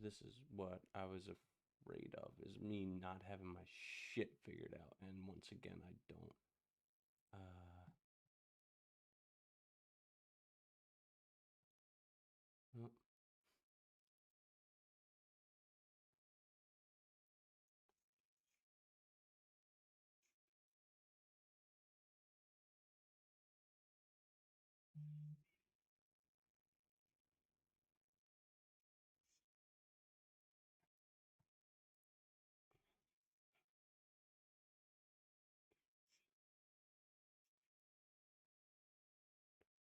this is what I was afraid of, is me not having my shit figured out. And once again, I don't. Oh,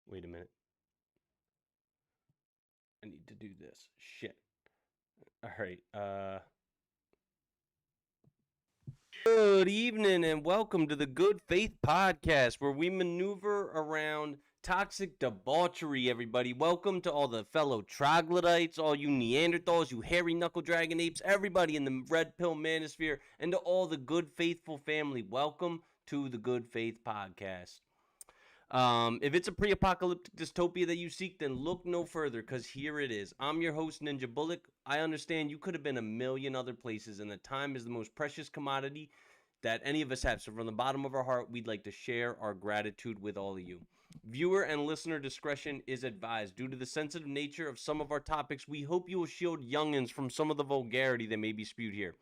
wait a minute. I need to do this. Shit. All right. Good evening and welcome to the Good Faith Podcast, where we maneuver around toxic debauchery, everybody. Welcome to all the fellow troglodytes, all you Neanderthals, you hairy knuckle dragon apes, everybody in the red pill manosphere, and to all the good faithful family. Welcome to the Good Faith Podcast. If it's a pre-apocalyptic dystopia that you seek, then look no further, because here it is. I'm your host, Ninja Bullock. I understand you could have been a million other places, and the time is the most precious commodity that any of us have. So from the bottom of our heart, we'd like to share our gratitude with all of you. Viewer and listener discretion is advised. Due to the sensitive nature of some of our topics, we hope you will shield youngins from some of the vulgarity that may be spewed here.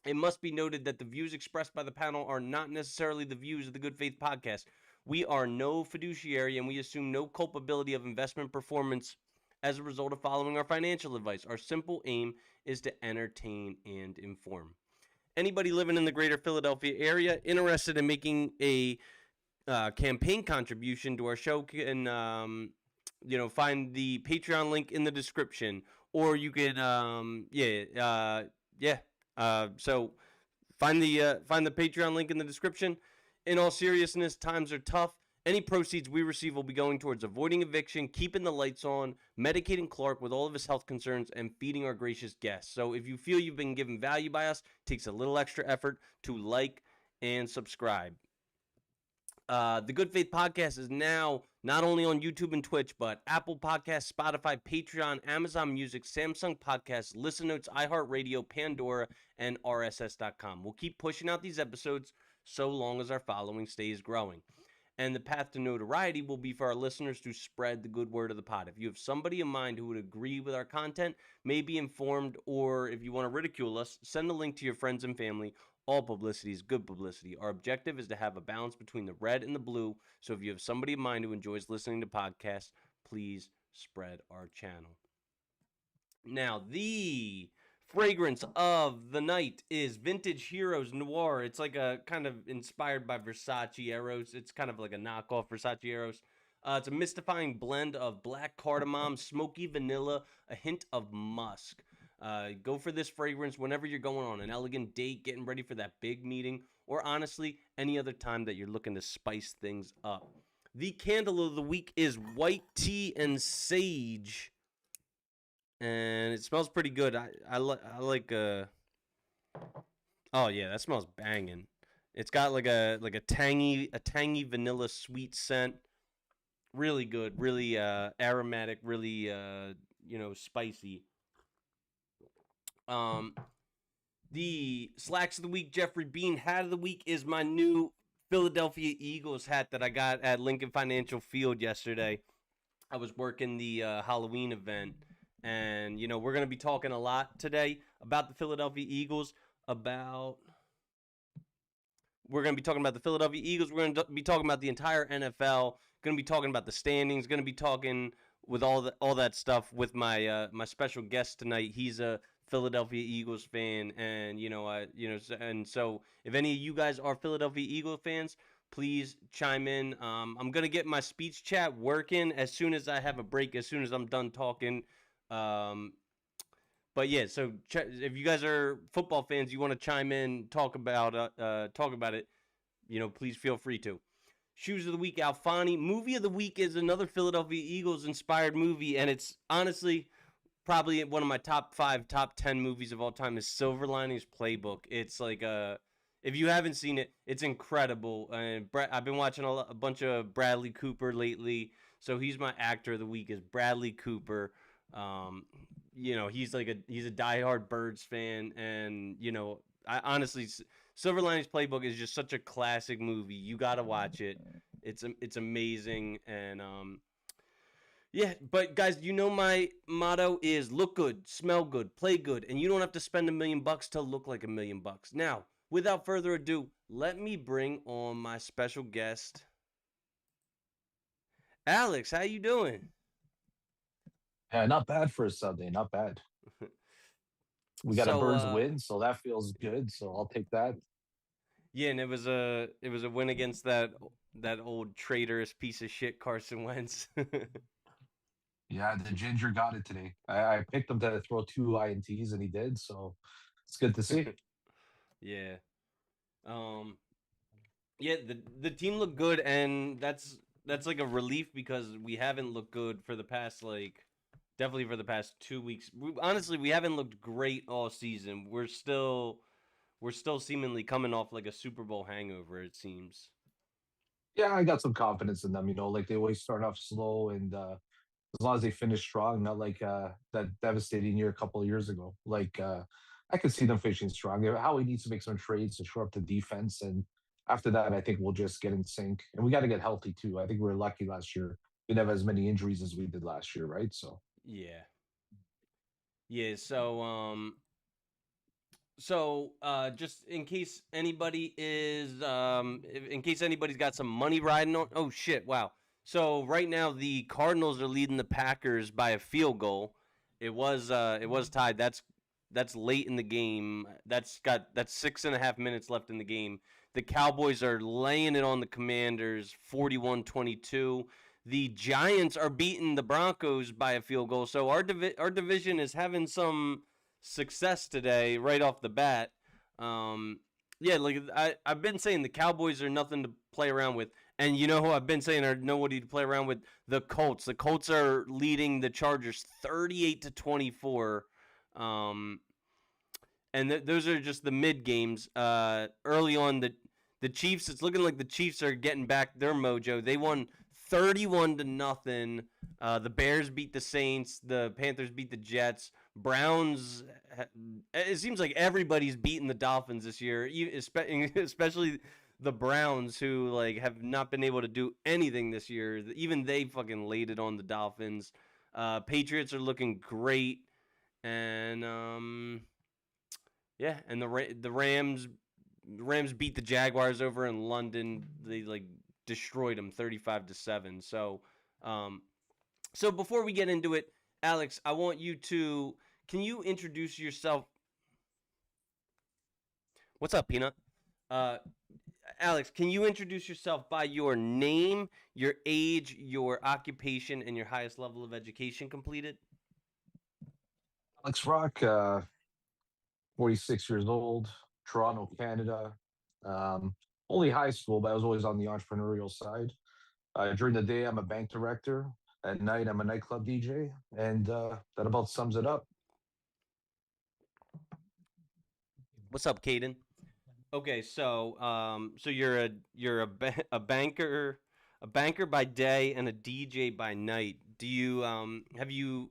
It must be noted that the views expressed by the panel are not necessarily the views of the Good Faith Podcast. We are no fiduciary and we assume no culpability of investment performance as a result of following our financial advice. Our simple aim is to entertain and inform. Anybody living in the greater Philadelphia area interested in making a campaign contribution to our show can, find the Patreon link in the description, or you can, so find the Patreon link in the description. In all seriousness, times are tough. Any proceeds we receive will be going towards avoiding eviction, keeping the lights on, medicating Clark with all of his health concerns, and feeding our gracious guests. So if you feel you've been given value by us, it takes a little extra effort to like and subscribe. The Good Faith Podcast is now not only on YouTube and Twitch, but Apple Podcasts, Spotify, Patreon, Amazon Music, Samsung Podcasts, Listen Notes, iHeartRadio, Pandora, and RSS.com. We'll keep pushing out these episodes so long as our following stays growing. And the path to notoriety will be for our listeners to spread the good word of the pod. If you have somebody in mind who would agree with our content, may be informed, or if you want to ridicule us, send a link to your friends and family. All publicity is good publicity. Our objective is to have a balance between the red and the blue. So if you have somebody in mind who enjoys listening to podcasts, please spread our channel. Now, the fragrance of the night is Vintage Heroes Noir. It's like a kind of inspired by Versace Eros. It's kind of like a knockoff Versace Eros. It's a mystifying blend of black cardamom, smoky vanilla, a hint of musk. Go for this fragrance whenever you're going on an elegant date, getting ready for that big meeting, or honestly, any other time that you're looking to spice things up. The candle of the week is white tea and sage, and it smells pretty good. I like oh yeah, that smells banging. It's got like a tangy vanilla sweet scent. Really good, really aromatic, really spicy. Um, the slacks of the week, Jeffrey Bean hat of the week is my new Philadelphia Eagles hat that I got at Lincoln Financial Field yesterday. I was working the Halloween event, and we're going to be talking a lot today about the Philadelphia Eagles. We're going to be talking about the Philadelphia Eagles. We're going to be talking about the entire NFL. Going to be talking about the standings. Going to be talking with all that stuff with my my special guest tonight. He's a Philadelphia Eagles fan, and so if any of you guys are Philadelphia Eagles fans, please chime in. I'm gonna get my speech chat working as soon as I have a break, as soon as I'm done talking. But yeah, so if you guys are football fans, you want to chime in, talk about it, please feel free to. Shoes of the week, Alfani. Movie of the week is another Philadelphia Eagles inspired movie, and it's honestly probably one of my top 5, top 10 movies of all time. Is Silver Linings Playbook. It's like if you haven't seen it, it's incredible. And I've been watching a bunch of Bradley Cooper lately, so he's my actor of the week. Is Bradley Cooper. Um, he's a diehard Birds fan, and I honestly, Silver Linings Playbook is just such a classic movie. You got to watch it. It's amazing, and yeah. But guys, my motto is look good, smell good, play good, and you don't have to spend $1 million to look like $1 million. Now, without further ado, let me bring on my special guest, Alex. How you doing? Yeah, not bad for a Sunday. Not bad. We got a So, Birds win, so that feels good. So I'll take that. yeah, and it was a win against that old traitorous piece of shit Carson Wentz. Yeah, the Ginger got it today. I picked him to throw two INTs, and he did. So it's good to see. Yeah. Um. Yeah. The team looked good, and that's like a relief because we haven't looked good for the past definitely for the past 2 weeks. Honestly, we haven't looked great all season. We're still seemingly coming off like a Super Bowl hangover. It seems. Yeah, I got some confidence in them. Like they always start off slow, and as long as they finish strong, not like that devastating year a couple of years ago. I could see them finishing strong. Howie needs to make some trades to shore up the defense, and after that, I think we'll just get in sync. And we got to get healthy too. I think we were lucky last year. We didn't have as many injuries as we did last year, right? So Yeah. Yeah. Just in case in case anybody's got some money riding on. Oh shit! Wow. So right now the Cardinals are leading the Packers by a field goal. It was tied. That's late in the game. That's 6.5 minutes left in the game. The Cowboys are laying it on the Commanders, 41-22. The Giants are beating the Broncos by a field goal. So our division is having some success today right off the bat. Um, yeah, like I've been saying, the Cowboys are nothing to play around with, and you know who I've been saying are nobody to play around with? The Colts. The Colts are leading the Chargers 38-24. Um, and those are just the mid games. Early on, the Chiefs. It's looking like the Chiefs are getting back their mojo. They won 31-0. The Bears beat the Saints. The Panthers beat the Jets. Browns. It seems like everybody's beating the Dolphins this year, especially the Browns, who have not been able to do anything this year. Even they fucking laid it on the Dolphins. Patriots are looking great, and yeah, and the Rams beat the Jaguars over in London. They destroyed them 35-7. Um, so before we get into it, Alex, I want you to can you introduce yourself? What's up, Peanut? Uh, Alex, can you introduce yourself by your name, your age, your occupation, and your highest level of education completed? Alex Rock, 46 years old, Toronto, Canada. Um, Only high school, but I was always on the entrepreneurial side. During the day, I'm a bank director. At night, I'm a nightclub DJ, and that about sums it up. What's up, Caden? Okay, so you're a banker by day and a DJ by night. Do you have you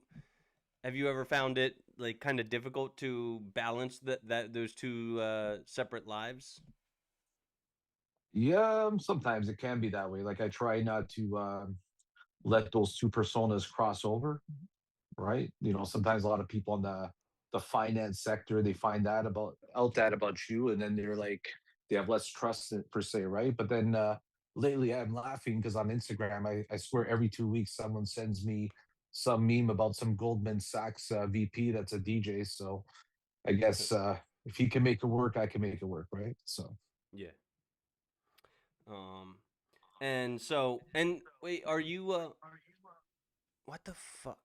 ever found it kind of difficult to balance that those two separate lives? Yeah, sometimes it can be that way. Like I try not to let those two personas cross over, right? Sometimes a lot of people in the finance sector they find that about you, and then they're like they have less trust per se, right? But then lately I'm laughing because on Instagram I swear every 2 weeks someone sends me some meme about some Goldman Sachs VP that's a DJ. So I guess if he can make it work, I can make it work, right? So Yeah. Um. And wait, are you what the fuck?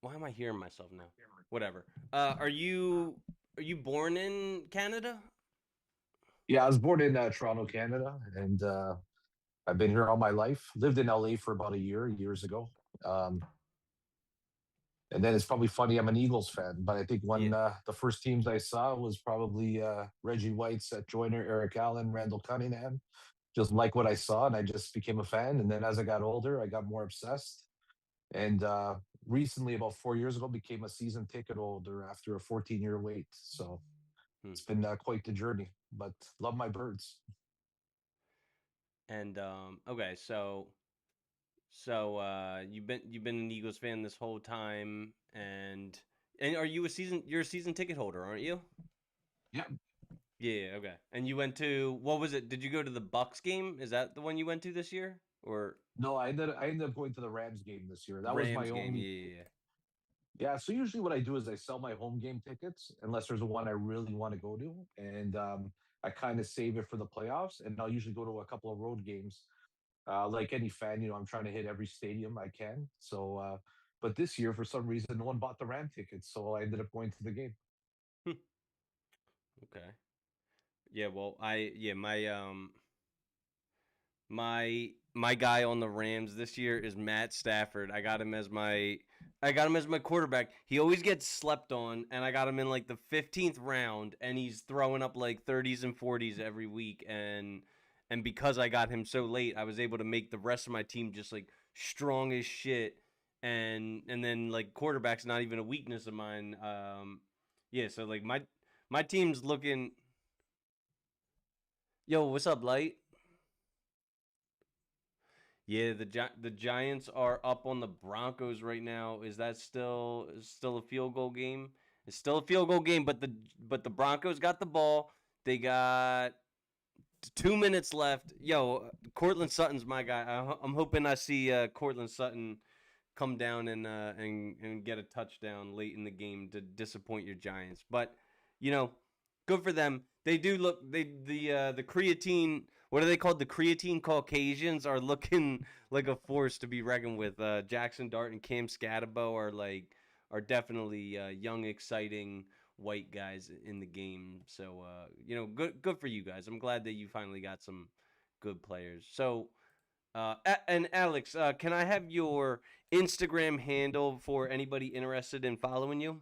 Why am I hearing myself now? Whatever. Are you born in Canada? yeah, I was born in Toronto, Canada, and I've been here all my life. Lived in LA for about a years ago. Um, and then it's probably funny, I'm an Eagles fan, but I think Yeah. one the first teams I saw was probably Reggie White's at Joyner, Eric Allen, Randall Cunningham. Just like what I saw, and I just became a fan. And then as I got older, I got more obsessed. And recently, about 4 years ago, became a season ticket holder after a 14-year wait. So Hmm. it's been quite the journey. But love my birds. And okay, so you've been an Eagles fan this whole time, and are you a season you're a season ticket holder, aren't you? Yeah. Yeah, okay. And you went to what was it? Did you go to the Bucks game? Is that the one you went to this year or No, I ended up going to the Rams game this year. That was my Rams game? only. Yeah, Yeah, so usually what I do is I sell my home game tickets unless there's a one I really want to go to, and I kind of save it for the playoffs. And I'll usually go to a couple of road games. Like any fan, I'm trying to hit every stadium I can. So, but this year for some reason no one bought the Ram tickets, so I ended up going to the game. yeah. Okay. Yeah, well, my guy on the Rams this year is Matt Stafford. I got him as my quarterback. He always gets slept on, and I got him in like the 15th round, and he's throwing up like 30s and 40s every week. And because I got him so late, I was able to make the rest of my team just like strong as shit. And then like quarterback's not even a weakness of mine. Yeah, so like my team's looking. Yo, what's up, Light? Yeah, the Giants are up on the Broncos right now. Is still a field goal game? It's still a field goal game, but the Broncos got the ball. They got 2 minutes left. Yo, Cortland Sutton's my guy. I'm hoping I see Cortland Sutton come down and get a touchdown late in the game to disappoint your Giants. But you know, good for them. They do look the creatine. What are they called? The creatine Caucasians are looking like a force to be reckoned with. Jackson Dart and Cam Scatabo are definitely young, exciting white guys in the game. So good for you guys. I'm glad that you finally got some good players. So and Alex, can I have your Instagram handle for anybody interested in following you?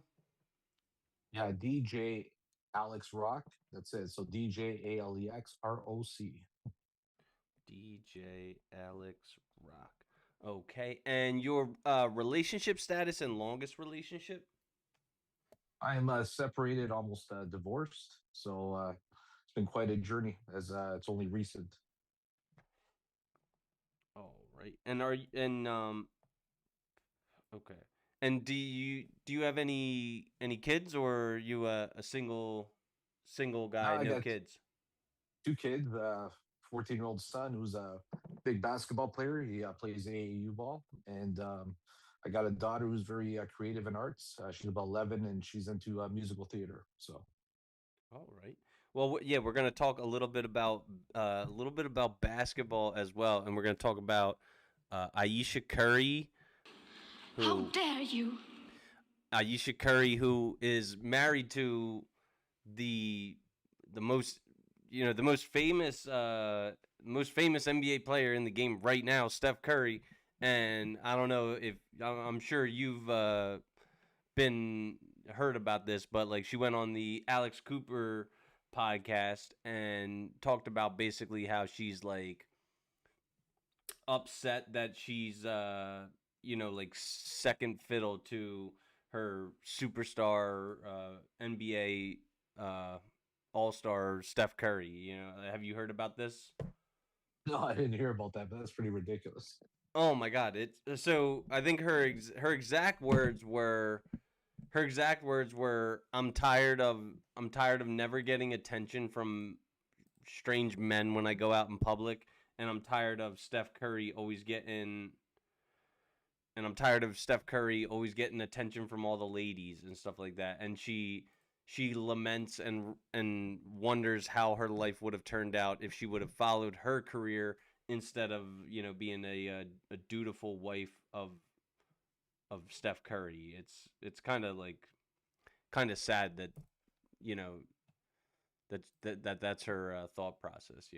Yeah, DJ Alex Rock. That's it. So DJALEXROC. DJ Alex Rock. Okay, and your relationship status and longest relationship? I'm separated, almost divorced. So it's been quite a journey as it's only recent. All right, and are and okay, and do you have any kids, or are you a single Now guy, I no got kids? 2 kids, 14-year-old son who's a big basketball player. He plays AAU ball. And I got a daughter who's very creative in arts. She's about 11 and she's into musical theater. So, All right. Well, yeah, we're going to talk a little bit about basketball as well, and we're going to talk about Ayesha Curry, How who dare you? Ayesha Curry, who is married to the the most the most famous NBA player in the game right now, Steph Curry. And I don't know if I'm sure you've been heard about this, but like she went on the Alex Cooper podcast and talked about basically how she's like upset that she's like second fiddle to her superstar NBA all-star Steph Curry. Have you heard about this? no, I didn't hear about that, but that's pretty ridiculous. Oh my god, it's so I think her exact words were I'm tired of never getting attention from strange men when I go out in public, and I'm tired of Steph Curry always getting attention from all the ladies and stuff like that. And she laments and wonders how her life would have turned out if she would have followed her career instead of being a dutiful wife of Steph Curry. It's kind of sad that you know that's her thought process.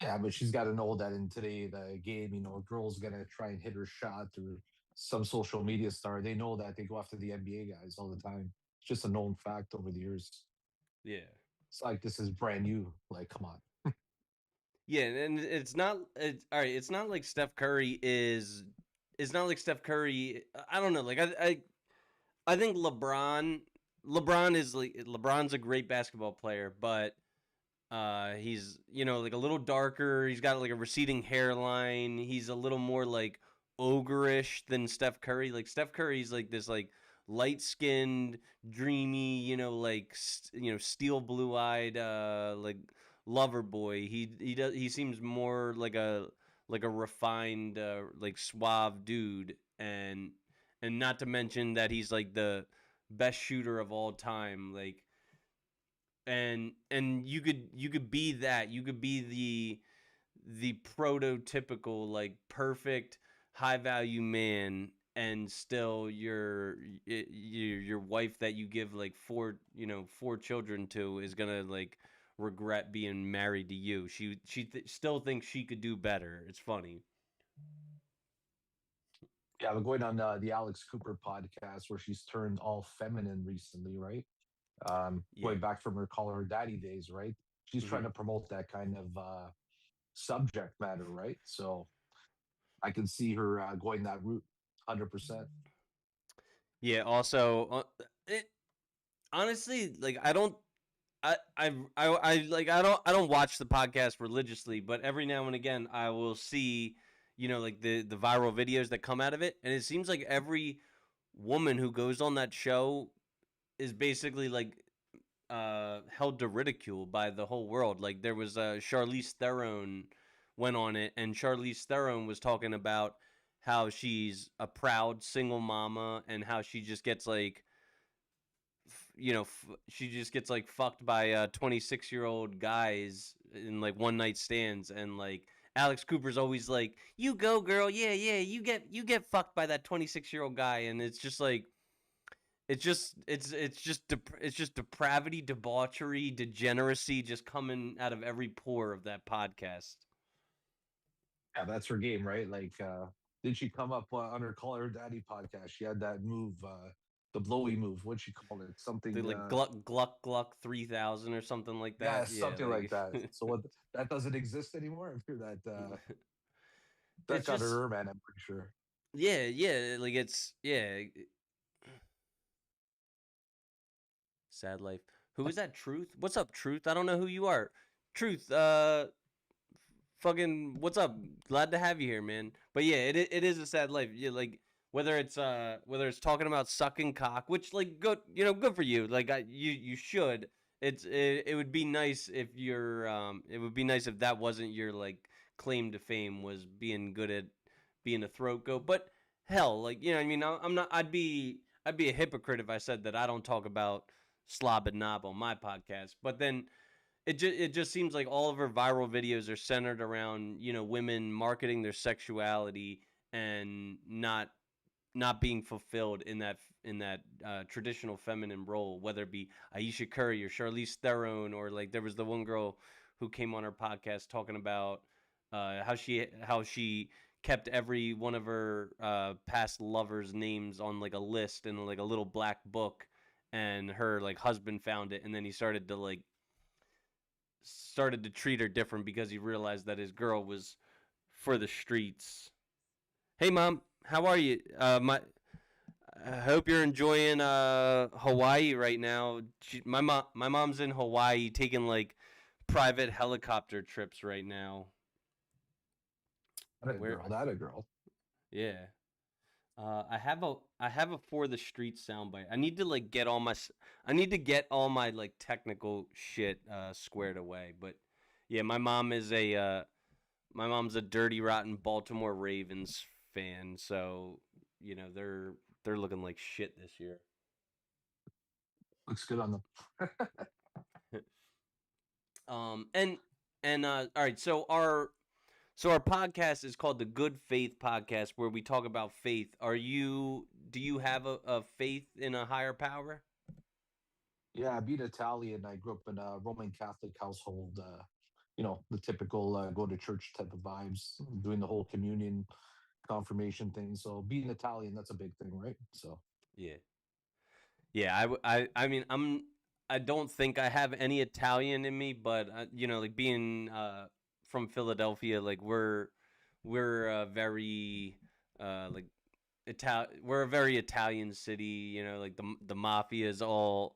Yeah, but she's got to know that in today the game, a girl's gonna try and hit her shot or some social media star. They know that they go after the NBA guys all the time. It's just a known fact over the years. Yeah. It's like this is brand new. Like, come on. Yeah, and it's not. All right. It's not like Steph Curry is it's not like Steph Curry. I don't know. Like I think LeBron's a great basketball player, but he's like a little darker. He's got like a receding hairline. He's a little more like ogreish than Steph Curry. Like Steph Curry's like this like light skinned, dreamy, steel blue eyed like lover boy. He seems more like a refined like suave dude, and not to mention that he's like the best shooter of all time. Like and you could be that. You could be the prototypical like perfect high value man, and still your wife that you give like four children to is gonna like regret being married to you. Still thinks she could do better. It's funny. Yeah, we're going on the Alex Cooper podcast where she's turned all feminine recently, right? Yeah. Going back from her call her daddy days, right? She's trying Hmm. to promote that kind of subject matter, right? So I can see her going that route, 100%. Yeah. Also, it honestly, like, I don't I don't watch the podcast religiously, but every now and again I will see, like the viral videos that come out of it, and it seems like every woman who goes on that show is basically like held to ridicule by the whole world. Like there was Charlize Theron went on it, and Charlize Theron was talking about how she's a proud single mama, and how she just gets like she just gets like fucked by 26-year-old guys in like one night stands, and like Alex Cooper's always like, "You go, girl, yeah, yeah, you get fucked by that 26-year-old guy," and it's just like it's just depravity, debauchery, degeneracy just coming out of every pore of that podcast. Yeah, that's her game, right? Like, did she come up on her Call Her Daddy podcast? She had that move, the blowy move. What'd she call it? The Something, like Gluck 3000 or something like yeah, that. Yeah, something like like that. So what? That doesn't exist anymore. I'm sure that that it's got just her, man. I'm pretty sure. yeah, like it's yeah, sad life. Who is that? Truth? What's up, Truth? I don't know who you are. Truth, fucking what's up? Glad to have you here, man. But yeah, it is a sad life. Yeah, like whether it's talking about sucking cock, which like good, good for you. Like you should. It would be nice if it would be nice if that wasn't your like claim to fame, was being good at being a throat goat. But hell, like, what I mean, I'm not. I'd be a hypocrite if I said that I don't talk about slob and knob on my podcast. But then it just seems like all of her viral videos are centered around women marketing their sexuality, and not being fulfilled in that traditional feminine role, whether it be Ayesha Curry or Charlize Theron, or like there was the one girl who came on her podcast talking about how she kept every one of her past lovers' names on like a list in like a little black book, and her like husband found it, and then he started to treat her different because he realized that his girl was for the streets. Hey, mom, how are you? I hope you're enjoying Hawaii right now. My mom's in Hawaii taking like private helicopter trips right now. That a Where girl. That a girl. yeah. I have a for the street soundbite. I need to get all my like technical shit squared away. But yeah, my mom's a dirty rotten Baltimore Ravens fan, so they're looking like shit this year. Looks good on them. And all right, so our podcast is called the Good Faith Podcast, where we talk about faith. Do you have a faith in a higher power? Yeah, being Italian, I grew up in a Roman Catholic household. The typical go to church type of vibes, doing the whole communion, confirmation thing. So being Italian, that's a big thing, right? So Yeah. Yeah, I mean, I don't think I have any Italian in me, but like being from Philadelphia, like we're very Like we're a very Italian city. You know, like the mafia is all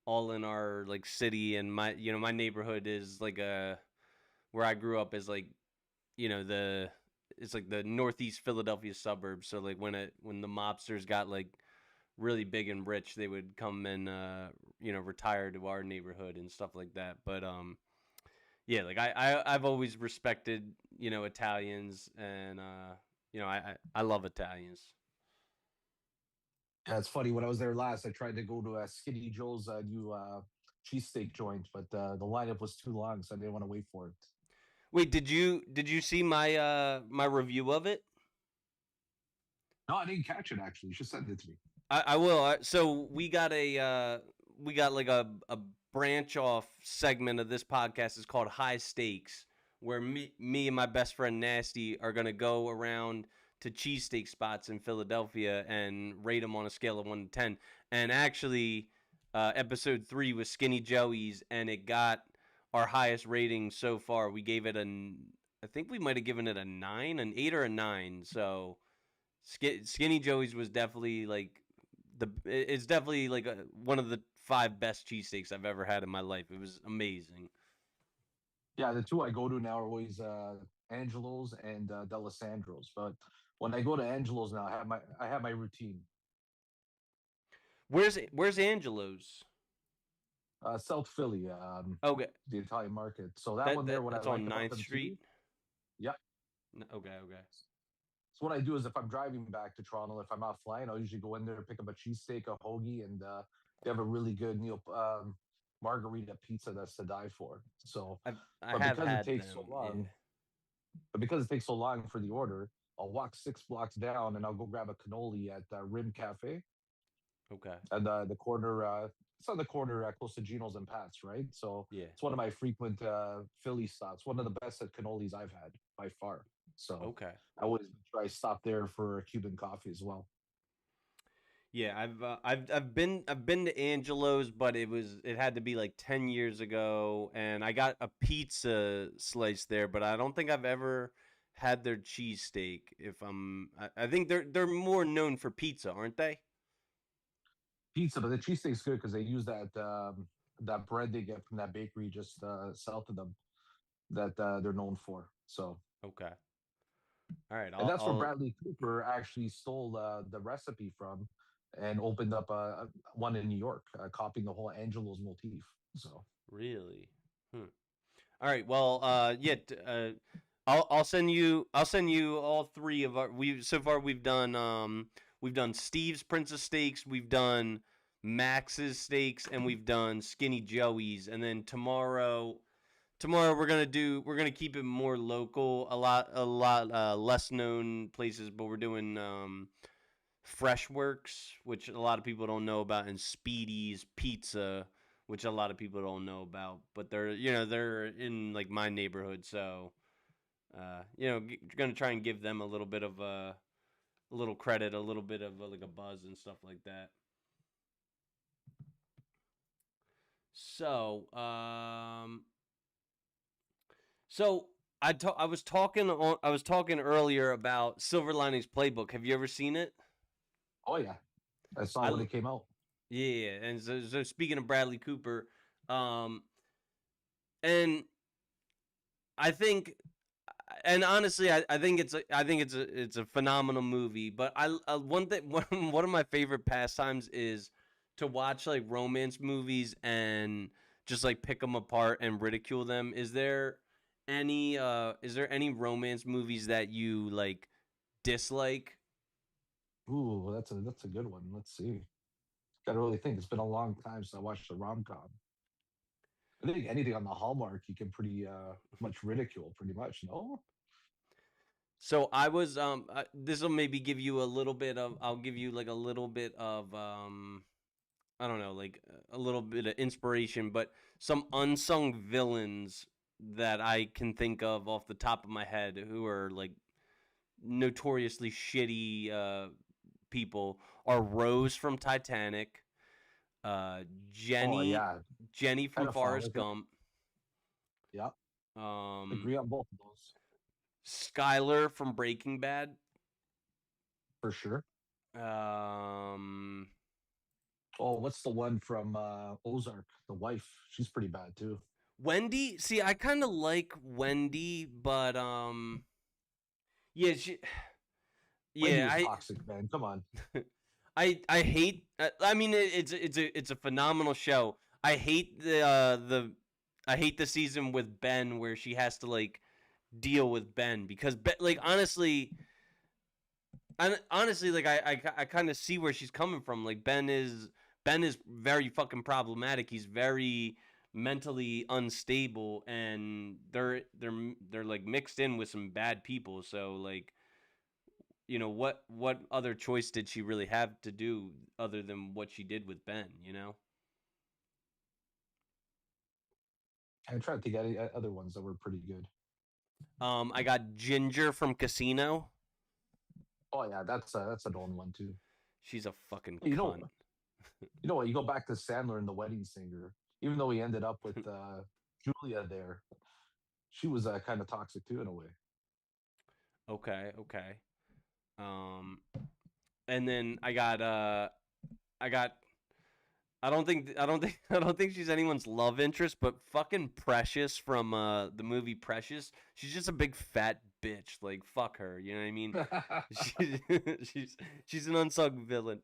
in our like city, and my neighborhood is like a where I grew up is like the it's like the northeast Philadelphia suburbs. So like when the mobsters got like really big and rich, they would come and retire to our neighborhood and stuff like that. But yeah, like I've always respected Italians, and I love Italians. Yeah, it's funny. When I was there last, I tried to go to Skinny Joe's new cheesesteak joint, but the lineup was too long, so I didn't want to wait for it. Wait, did you see my review of it? No, I didn't catch it actually. You should send it to me. I will. So we got like a branch off segment of this podcast is called High Stakes, where me and my best friend Nasty are gonna go around to cheesesteak spots in Philadelphia and rate them on a scale of 1 to 10. And actually, episode 3 was Skinny Joey's, and it got our highest rating so far. We gave it I think we might have given it a 9, an 8 or a 9. So Skinny Joey's was definitely like it's definitely like one of the 5 best cheesesteaks I've ever had in my life. It was amazing. Yeah, the two I go to now are always Angelo's and D'Alessandro's. But when I go to Angelo's now, I have my routine. Where's Angelo's? South Philly, Okay, the Italian market. So that one there, what I that's on like about Ninth them Street. too, yeah. Okay, okay. So what I do is if I'm driving back to Toronto, if I'm not flying, I'll usually go in there, pick up a cheesesteak, a hoagie, and they have a really good margarita pizza that's to die for. So, I but have because it had takes so them. Yeah. long, but because it takes so long for the order, I'll walk 6 blocks down and I'll go grab a cannoli at Rim Cafe Okay. and the corner. It's on the corner close to Gino's and Pat's, right? So Yeah. it's one of my frequent Philly stops. One of the best at cannolis I've had by far. So Okay. I always try stop there for a Cuban coffee as well. Yeah, I've been to Angelo's, but it had to be like 10 years ago, and I got a pizza slice there, but I don't think I've ever had their cheesesteak. I think they're more known for pizza, aren't they? Pizza, but the cheesesteak's good because they use that bread they get from that bakery just south of them that they're known for. So, Okay. All right. and that's where I'll Bradley Cooper actually stole the recipe from and opened up one in New York, copying the whole Angelo's motif. So, really. Hmm. All right. Well, yeah. I'll send you all 3 of our. We so far we've done Steve's Prince of Steaks, we've done Max's Steaks, and we've done Skinny Joey's. And then tomorrow we're gonna keep it more local, a lot less known places, but we're doing Freshworks, which a lot of people don't know about, and Speedy's Pizza, which a lot of people don't know about, but they're in like my neighborhood, so gonna try and give them a little bit of a little credit, a little bit of like a buzz and stuff like that. So, so I was talking earlier about Silver Linings Playbook. Have you ever seen it? oh yeah, I saw when I it came out. Yeah, and so speaking of Bradley Cooper, um, and I think, and honestly, I think it's a phenomenal movie. But one thing one of my favorite pastimes is to watch like romance movies and just like pick them apart and ridicule them. Is there any romance movies that you like dislike? Ooh, that's a good one. Let's see. Got to really think. It's been a long time since I watched a rom com. I think anything on the Hallmark you can pretty much ridicule, pretty much. No, So I was this will maybe give you a little bit of I'll give you like a little bit of I don't know, like a little bit of inspiration, but some unsung villains that I can think of off the top of my head who are like notoriously shitty people are Rose from Titanic, uh oh Jenny yeah, Jenny from pedophile. Forrest Gump, Yeah, um agree on both of those. Skylar from Breaking Bad. for sure. Um, Oh, what's the one from Ozark? The wife. She's pretty bad too. Wendy. See, I kind of like Wendy, but yeah, Wendy yeah, was toxic, man. Come on. I hate. I mean, it's a phenomenal show. I hate I hate the season with Ben where she has to like deal with Ben because Ben, like honestly, like I kind of see where she's coming from. Like Ben is very fucking problematic. He's very mentally unstable, and they're like mixed in with some bad people. So like, you know, what other choice did she really have to do other than what she did with Ben? You know. I'm trying to think of any other ones that were pretty good. I got Ginger from Casino. Oh yeah, that's an old one too. She's a fucking You know, cunt. you know what? You go back to Sandler and The Wedding Singer. Even though he ended up with Julia there, she was kind of toxic too in a way. Okay, okay. Um, and then I got I don't think she's anyone's love interest, but fucking Precious from the movie Precious. She's just a big fat bitch. Like fuck her, you know what I mean? She, she's she's an unsung villain.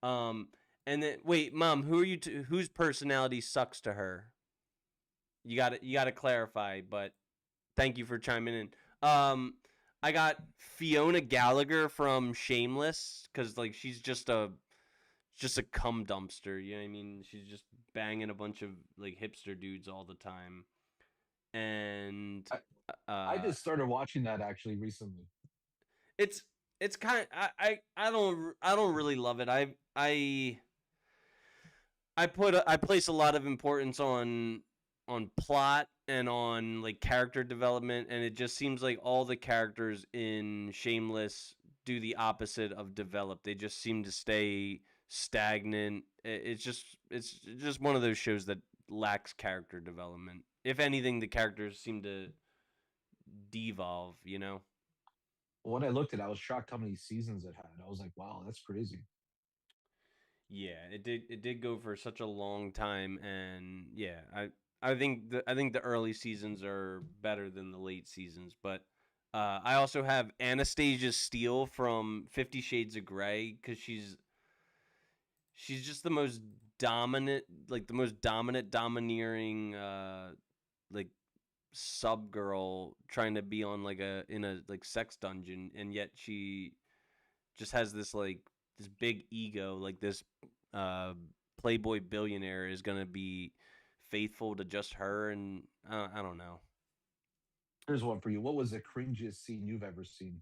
Um, and then wait, mom, who are you? Whose personality sucks to her? You got to clarify. But thank you for chiming in. I got Fiona Gallagher from Shameless because like just a cum dumpster. You know what I mean? She's just banging a bunch of like hipster dudes all the time, and I, I uh, just started watching that actually recently. it's it's kind of I don't really love it. I place a lot of importance on plot and on like character development, and it just seems like all the characters in Shameless do the opposite of develop. They just seem to stay stagnant. It's just one of those shows that lacks character development. If anything, the characters seem to devolve. You know. When I looked at it, I was shocked how many seasons it had. I was like, wow, that's crazy. Yeah, it did go for such a long time, and yeah, I think the early seasons are better than the late seasons, but I also have Anastasia Steele from 50 Shades of Grey because she's just the most dominant, like the most dominant, domineering, like sub girl trying to be on like a in a like sex dungeon, and yet she just has this like this big ego, like this uh, playboy billionaire is gonna be faithful to just her, and I don't know. Here's one for you. What was the cringiest scene you've ever seen?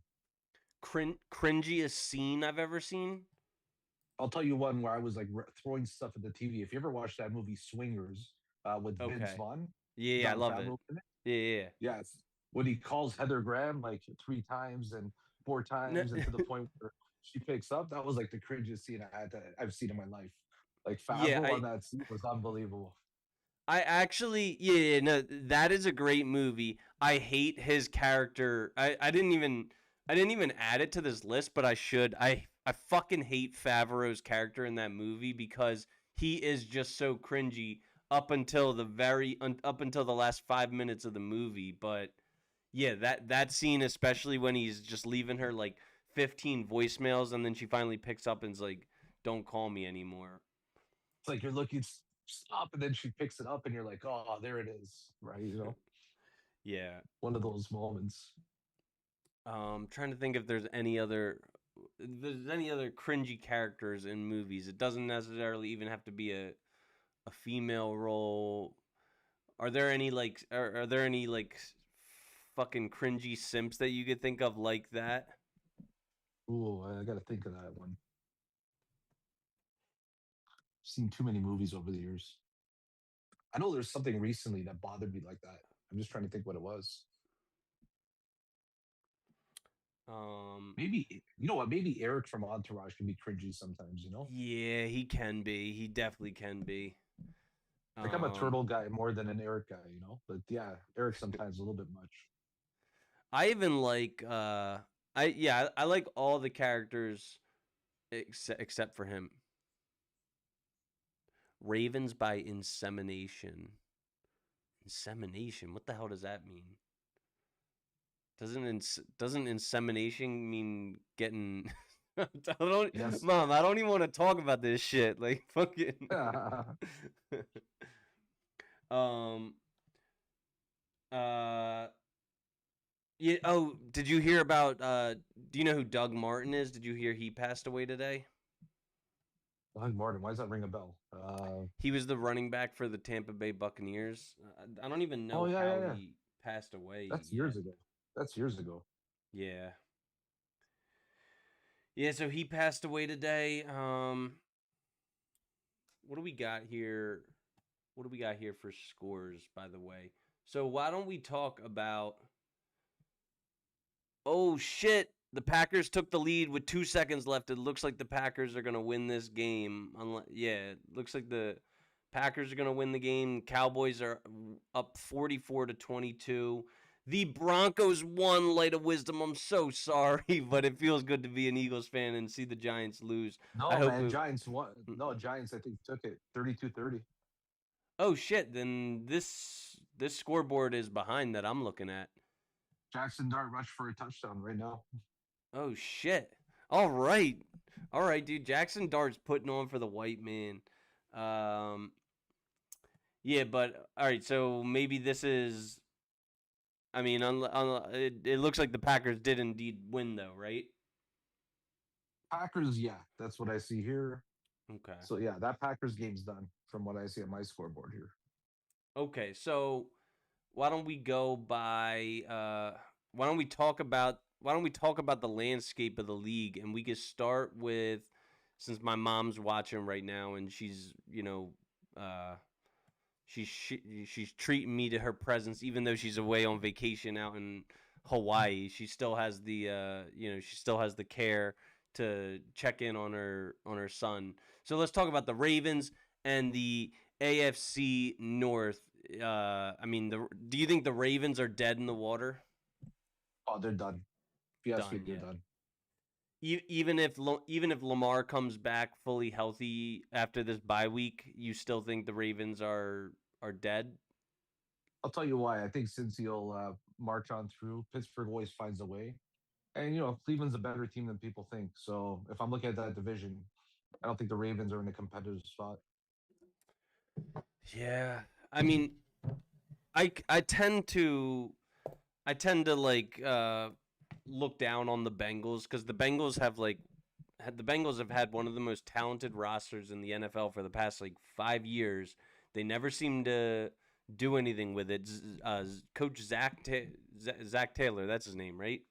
Cringiest scene I've ever seen. I'll tell you one where I was like throwing stuff at the TV. If you ever watched that movie Swingers with Vince Okay. Vaughn, Yeah, he's yeah, I on love it. Family Guy. Yeah, yeah. Yes, when he calls Heather Graham like three times and four Yeah. times, and to the point where she picks up, that was like the cringiest scene I've seen in my life. Like Yeah, Favreau on that scene was unbelievable. I actually, yeah, yeah, no, that is a great movie. I hate his character. I didn't even add it to this list, but I should. I fucking hate Favreau's character in that movie because he is just so cringy up until up until the last 5 minutes of the movie. But yeah, that scene, especially when he's just leaving her like 15 voicemails, and then she finally picks up and's like, "Don't call me anymore." It's like you're looking stop, and then she picks it up, and you're like, oh, there it is, right? You know, Yeah. one of those moments. Trying to think if there's any other cringy characters in movies. It doesn't necessarily even have to be a female role. Are there any like fucking cringy simps that you could think of like that? Ooh, I got to think of that one. Seen too many movies over the years. I know there's something recently that bothered me like that. I'm just trying to think what it was. Um, Maybe you know what? Maybe Eric from Entourage can be cringy sometimes. You know, yeah, he can be. He definitely can be. like I'm a Um, turtle guy more than an Eric guy. You know, but yeah, Eric sometimes a little bit much. I even like I like all the characters except for him. Ravens by insemination. Insemination. What the hell does that mean? Doesn't insemination mean getting? I don't, Yes. Mom. I don't even want to talk about this shit. Like fucking. um. Uh. Yeah. Oh, did you hear about? Do you know who Doug Martin is? Did you hear he passed away today? Doug Martin, why does that ring a bell? He was the running back for the Tampa Bay Buccaneers. I don't even Oh know yeah, how yeah, yeah. he passed away That's yet. years ago. That's years ago. Yeah. Yeah, so he passed away today. What do we got here? What do we got here for scores, by the way? So why don't we talk about? Oh shit! The Packers took the lead with 2 seconds left. It looks like the Packers are gonna win this game. Yeah, it looks like the Packers are gonna win the game. Cowboys are up 44-22. The Broncos won. Light of wisdom. I'm so sorry, but it feels good to be an Eagles fan and see the Giants lose. I No, hope man, it. Giants won. No, Giants, I think, took it 32-30. Oh shit! Then this scoreboard is behind that I'm looking at. Jackson Dart rushed for a touchdown right now. Oh shit! All right, dude. Jackson Dart's putting on for the white man. Um, yeah, but all right. So maybe this is. I mean, it looks like the Packers did indeed win, though, right? Packers, yeah, that's what I see here. Okay. So yeah, that Packers game's done from what I see on my scoreboard here. Okay. So why don't we go by? Why don't we talk about the landscape of the league, and we could start with, since my mom's watching right now, and she's uh, she's treating me to her presence, even though she's away on vacation out in Hawaii. She still has the she still has the care to check in on her son. So let's talk about the Ravens and the AFC North. I mean, do you think the Ravens are dead in the water? Oh, they're done. If you ask me, Done, they're yeah. done. Even if Lamar comes back fully healthy after this bye week, you still think the Ravens are dead? I'll tell you why. I think since he'll march on through, Pittsburgh always finds a way. And Cleveland's a better team than people think. So if I'm looking at that division, I don't think the Ravens are in a competitive spot. Yeah. I mean, I tend to like look down on the Bengals because the Bengals have had one of the most talented rosters in the NFL for the past like 5 years. They never seem to do anything with it. Coach Zach Taylor, that's his name, right?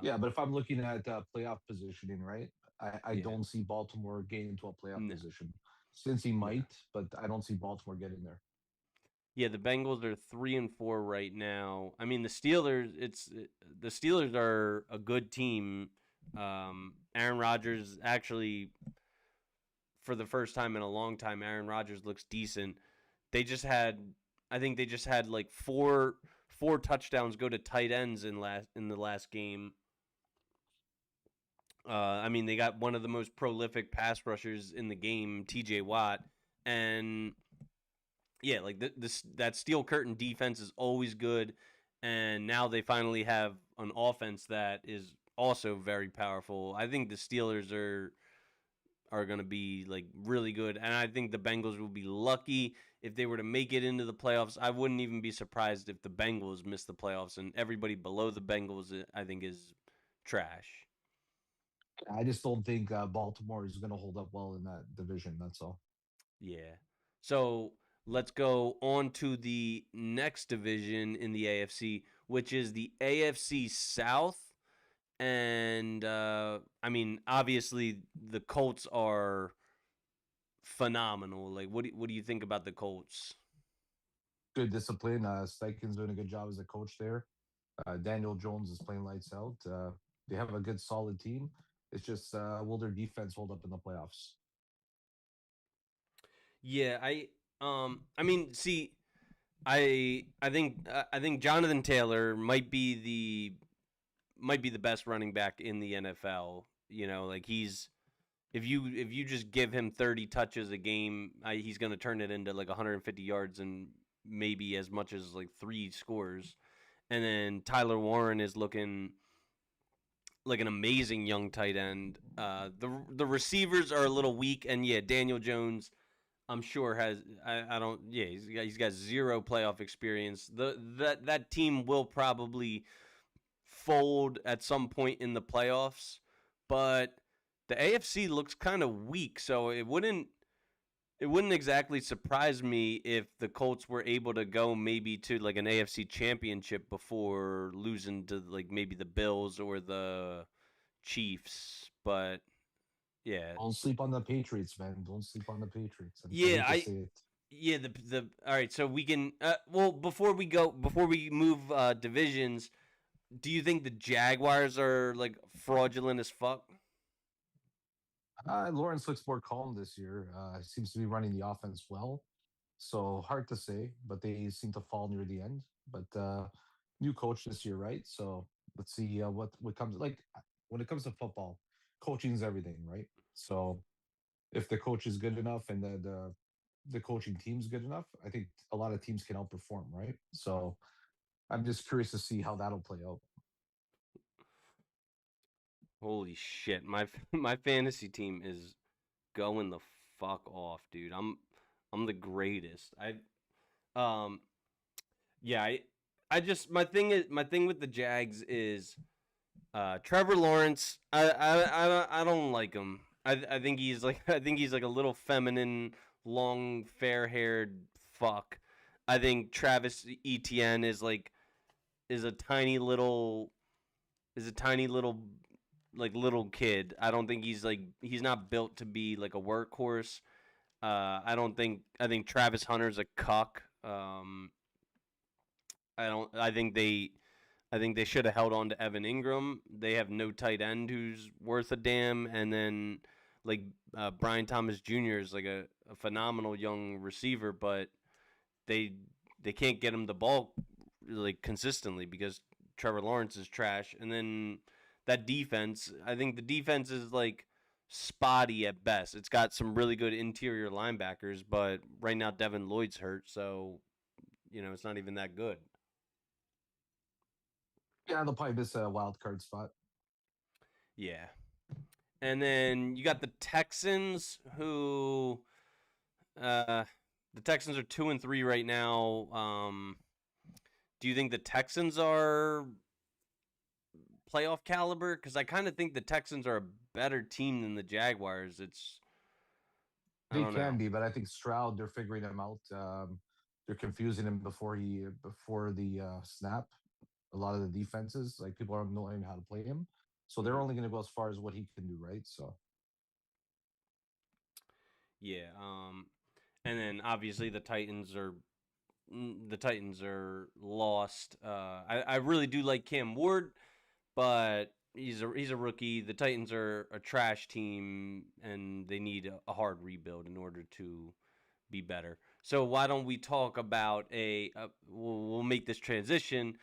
Yeah, but if I'm looking at playoff positioning, right, I Yeah. don't see Baltimore getting into a playoff No. position. Cincy No. might, but I don't see Baltimore getting there. Yeah, the Bengals are 3-4 right now. I mean, the Steelers are a good team. Aaron Rodgers actually, for the first time in a long time, Aaron Rodgers looks decent. They just had, I think they just had like four touchdowns go to tight ends in the last game. I mean, they got one of the most prolific pass rushers in the game, T.J. Watt, and yeah, like that steel curtain defense is always good, and now they finally have an offense that is also very powerful. I think the Steelers are going to be like really good, and I think the Bengals will be lucky if they were to make it into the playoffs. I wouldn't even be surprised if the Bengals miss the playoffs, and everybody below the Bengals, I think, is trash. I just don't think Baltimore is going to hold up well in that division. That's all. Yeah. So let's go on to the next division in the AFC, which is the AFC South. And I mean, obviously, the Colts are phenomenal. Like, what do you think about the Colts? Good discipline. Steichen's doing a good job as a coach there. Daniel Jones is playing lights out. They have a good, solid team. It's just will their defense hold up in the playoffs? Yeah, I mean, see, I think Jonathan Taylor might be the best running back in the NFL. Like if you just give him 30 touches a game, he's going to turn it into like 150 yards and maybe as much as like 3 scores. And then Tyler Warren is looking like an amazing young tight end. The receivers are a little weak, and yeah, Daniel Jones, I'm sure has I don't yeah he's got 0 playoff experience. That team will probably fold at some point in the playoffs, but the AFC looks kind of weak, so it wouldn't exactly surprise me if the Colts were able to go maybe to like an AFC championship before losing to like maybe the Bills or the Chiefs. But yeah. Don't sleep on the Patriots, man. Don't sleep on the Patriots. I Yeah, hate to I say it. yeah, the all right, so we can well before we move divisions, do you think the Jaguars are like fraudulent as fuck? Lawrence looks more calm this year. Seems to be running the offense well. So hard to say, but they seem to fall near the end. But new coach this year, right? So let's see what comes. Like when it comes to football, coaching is everything, right? So if the coach is good enough and the coaching team's good enough, I think a lot of teams can outperform, right? So I'm just curious to see how that'll play out. Holy shit. My fantasy team is going the fuck off, dude. I'm the greatest. Um yeah, I just my thing with the Jags is Trevor Lawrence. I don't like him. I think he's like I think he's like a little feminine, long, fair-haired fuck. I think Travis Etienne is a tiny little is a tiny little like little kid. I don't think he's not built to be like a workhorse. I think Travis Hunter's a cuck. I don't. I think they should have held on to Evan Ingram. They have no tight end who's worth a damn, and then like Brian Thomas Jr. is like a phenomenal young receiver, but they they can't get him the ball like consistently because Trevor Lawrence is trash. And then that defense, I think the defense is like spotty at best. It's got some really good interior linebackers, but right now Devin Lloyd's hurt, so it's not even that good. Yeah, they'll probably miss a wild card spot. Yeah. And then you got the Texans who uh the Texans are 2-3 right now. Do you think the Texans are playoff caliber? Because I kind of think the Texans are a better team than the Jaguars. I They don't know. can be, but I think Stroud, they're figuring him out. They're confusing him before the snap. A lot of the defenses, like people aren't knowing how to play him, so they're Hmm. only going to go as far as what he can do, right? So Yeah. And then obviously the Titans are lost. I really do like Cam Ward, but he's a rookie. The Titans are a trash team, and they need a hard rebuild in order to be better. So why don't we talk about we'll make this transition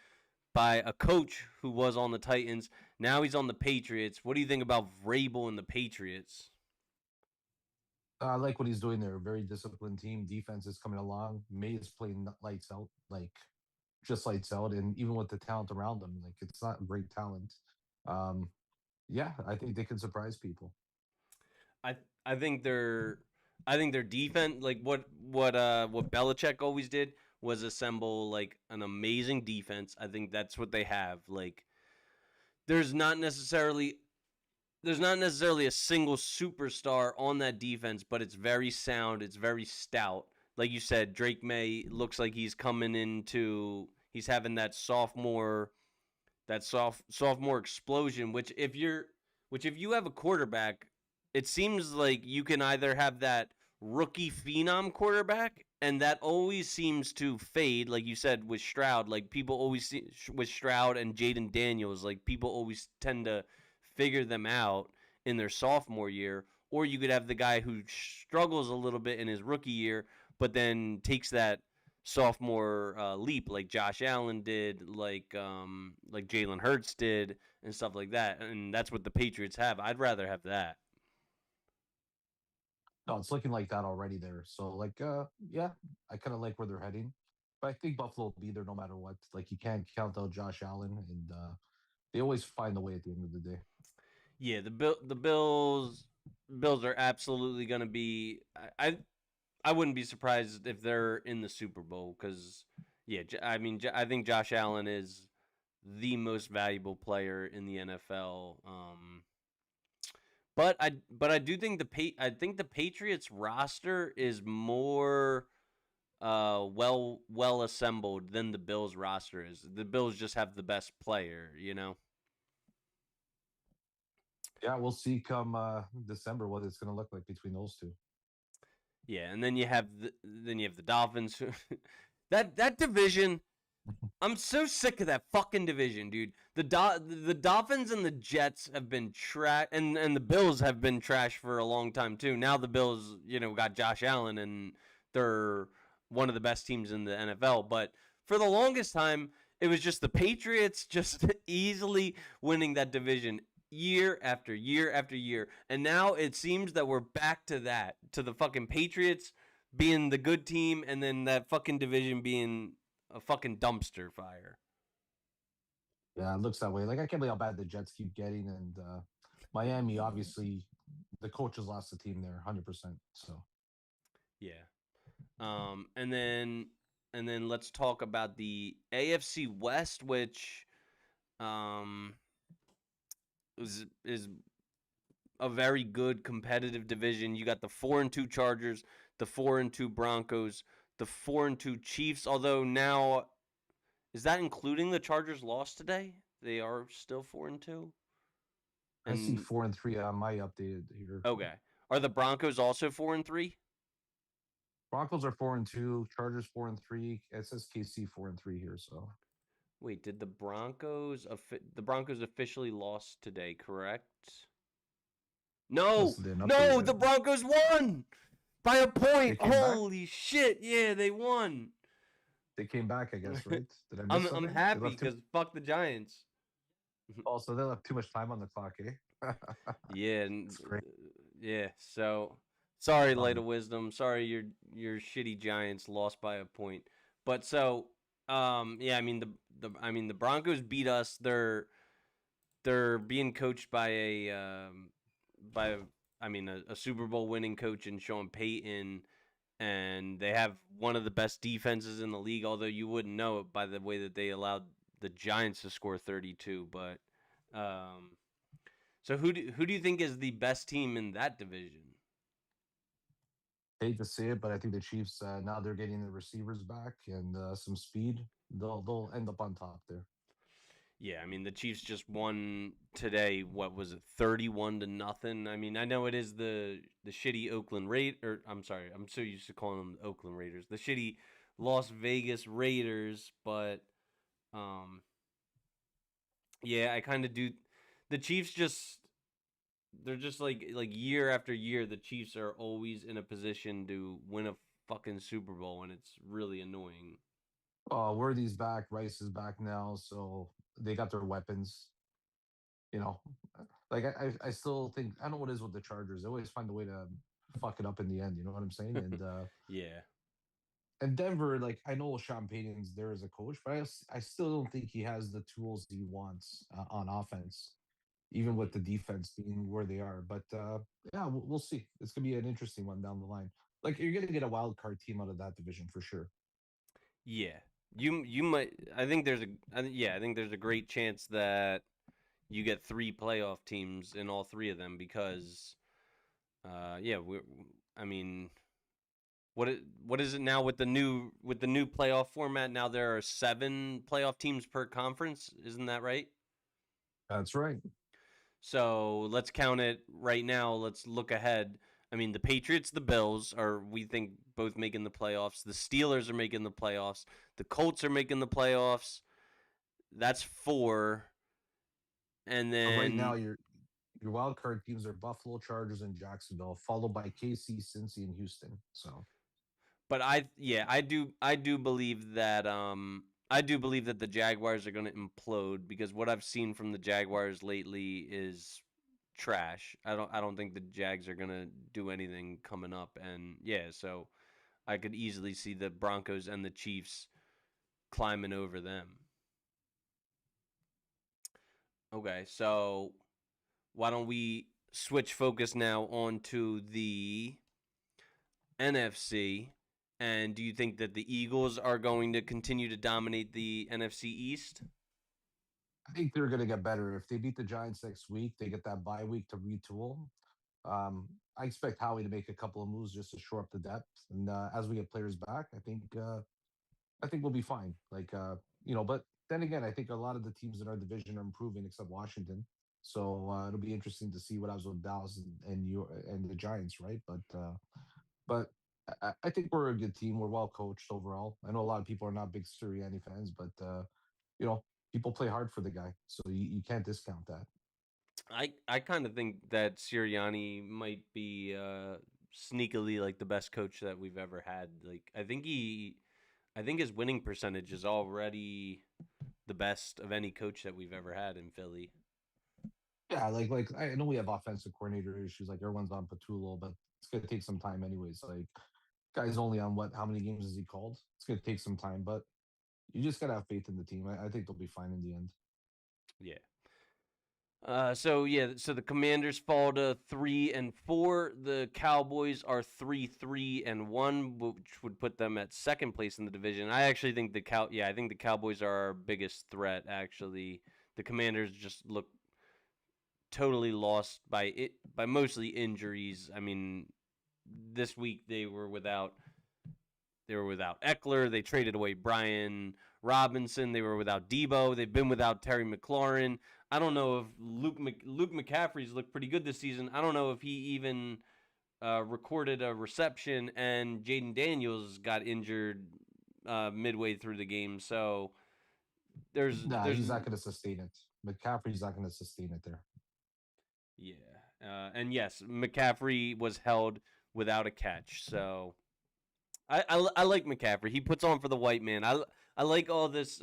by a coach who was on the Titans. Now he's on the Patriots. What do you think about Vrabel and the Patriots? I like what he's doing there. Very disciplined team. Defense is coming along. May is playing lights out, like just lights out, and even with the talent around them, like it's not great talent. Um, yeah, I think they can surprise people. I I think their defense, like what Belichick always did, was assemble like an amazing defense. I think that's what they have. Like there's not necessarily there's not necessarily a single superstar on that defense, but it's very sound. It's very stout. Like you said, Drake May looks like he's having that sophomore explosion. Which if you have a quarterback, it seems like you can either have that rookie phenom quarterback, and that always seems to fade. Like you said with Stroud, like people always see with Stroud and Jaden Daniels, like people always tend to figure them out in their sophomore year. Or you could have the guy who struggles a little bit in his rookie year, but then takes that sophomore leap like Josh Allen did, like Jalen Hurts did, and stuff like that. And that's what the Patriots have. I'd rather have that. No, it's looking like that already there. So like, yeah, I kind of like where they're heading, but I think Buffalo will be there no matter what. Like you can't count out Josh Allen, and they always find a way at the end of the day. Yeah, the Bills are absolutely going to be. I wouldn't be surprised if they're in the Super Bowl because yeah, I mean I think Josh Allen is the most valuable player in the NFL. But I do think I think the Patriots roster is more well assembled than the Bills roster is. The Bills just have the best player, you know. Yeah, we'll see come December what it's going to look like between those two. Yeah, and then you have the Dolphins. That division, I'm so sick of that fucking division, dude. The Dolphins and the Jets have been trash, and the Bills have been trash for a long time too. Now the Bills, got Josh Allen, and they're one of the best teams in the NFL. But for the longest time, it was just the Patriots just easily winning that division year after year after year. And now it seems that we're back to that, to the fucking Patriots being the good team, and then that fucking division being a fucking dumpster fire. Yeah, it looks that way. Like I can't believe how bad the Jets keep getting, and Miami obviously the coaches lost the team there 100%. So Yeah. And then let's talk about the AFC West, which um is a very good competitive division. You got the 4-2 Chargers, the 4-2 Broncos, the 4-2 Chiefs. Although now, is that including the Chargers' loss today? They are still 4-2. I see And 4-3 on my updated here. okay, are the Broncos also 4-3? Broncos are 4-2, Chargers 4-3. It says KC 4-3 here. So Wait, did the Broncos officially lost today? Correct? No, unless they didn't update no, it, the Broncos won by a they point. came back. Holy shit! Yeah, they won. They came back, I guess, right? Did I miss I'm something? They happy left too. because fuck the Giants. Also, they left too much time on the clock, eh? Yeah, It's great. yeah. So sorry, Light Bummer. of Wisdom. Sorry, your shitty Giants lost by a point. But so yeah, I mean the Broncos beat us. They're being coached by by a Super Bowl winning coach in Sean Payton, and they have one of the best defenses in the league. Although you wouldn't know it by the way that they allowed the Giants to score 32. But so who do you think is the best team in that division? Hate to say it, but I think the Chiefs now they're getting the receivers back and some speed. They'll end up on top there. Yeah, I mean the Chiefs just won today. What was it, 31-0? I mean, I know it is the shitty Oakland Raid, or I'm sorry, I'm so used to calling them the Oakland Raiders, the shitty Las Vegas Raiders, but um, yeah, I kind of do. The Chiefs just they're just like year after year, the Chiefs are always in a position to win a fucking Super Bowl, and it's really annoying. Worthy's back, Rice is back now, so they got their weapons. You know, like I still think I don't know what it is with the Chargers. They always find a way to fuck it up in the end. You know what I'm saying? Yeah. And Denver, like I know Sean Payton's there as a coach, but I still don't think he has the tools he wants on offense, even with the defense being where they are. But yeah, we'll see. It's gonna be an interesting one down the line. Like you're gonna get a wild card team out of that division for sure. Yeah. You might I think there's a great chance that you get three playoff teams in all three of them because yeah, I mean what is it now with the new playoff format? Now there are 7 playoff teams per conference, isn't that right? That's right. So let's count it right now. Let's look ahead. I mean, the Patriots, the Bills are, we think, both making the playoffs. The Steelers are making the playoffs. The Colts are making the playoffs. That's 4. And So right now then, your wild card teams are Buffalo, Chargers, and Jacksonville, followed by KC, Cincy, and Houston. So But I do believe that the Jaguars are going to implode because what I've seen from the Jaguars lately is trash. I don't think the Jags are going to do anything coming up, and yeah, so I could easily see the Broncos and the Chiefs climbing over them. Okay, so why don't we switch focus now onto the NFC? And do you think that the Eagles are going to continue to dominate the NFC East? I think they're going to get better if they beat the Giants next week. They get that bye week to retool. Um, I expect Howie to make a couple of moves just to shore up the depth, and as we get players back, I think we'll be fine. But then again, I think a lot of the teams in our division are improving, except Washington. So it'll be interesting to see what happens with Dallas and the Giants, right? But I think we're a good team. We're well coached overall. I know a lot of people are not big Sirianni fans, but you know, people play hard for the guy, so you can't discount that. I kind of think that Sirianni might be sneakily like the best coach that we've ever had. Like I think his winning percentage is already the best of any coach that we've ever had in Philly. Yeah, like I know we have offensive coordinator issues, like everyone's on Patullo, but it's gonna take some time anyways. Like guy's only on what? How many games has he called? It's gonna take some time, but you just gotta have faith in the team. I think they'll be fine in the end. Yeah. So the Commanders fall to 3-4. The Cowboys are 3-3-1, which would put them at second place in the division. I actually think I think the Cowboys are our biggest threat. Actually, the Commanders just look totally lost by mostly injuries. I mean, this week they were without Eckler. They traded away Brian Robinson. They were without Debo. They've been without Terry McLaurin. I don't know if Luke McCaffrey's looked pretty good this season. I don't know if he even recorded a reception, and Jaden Daniels got injured midway through the game. So Nah, there's he's not gonna sustain it. McCaffrey's not gonna sustain it there. yeah, and yes, McCaffrey was held without a catch. So I like McCaffrey. He puts on for the white man. I like all this.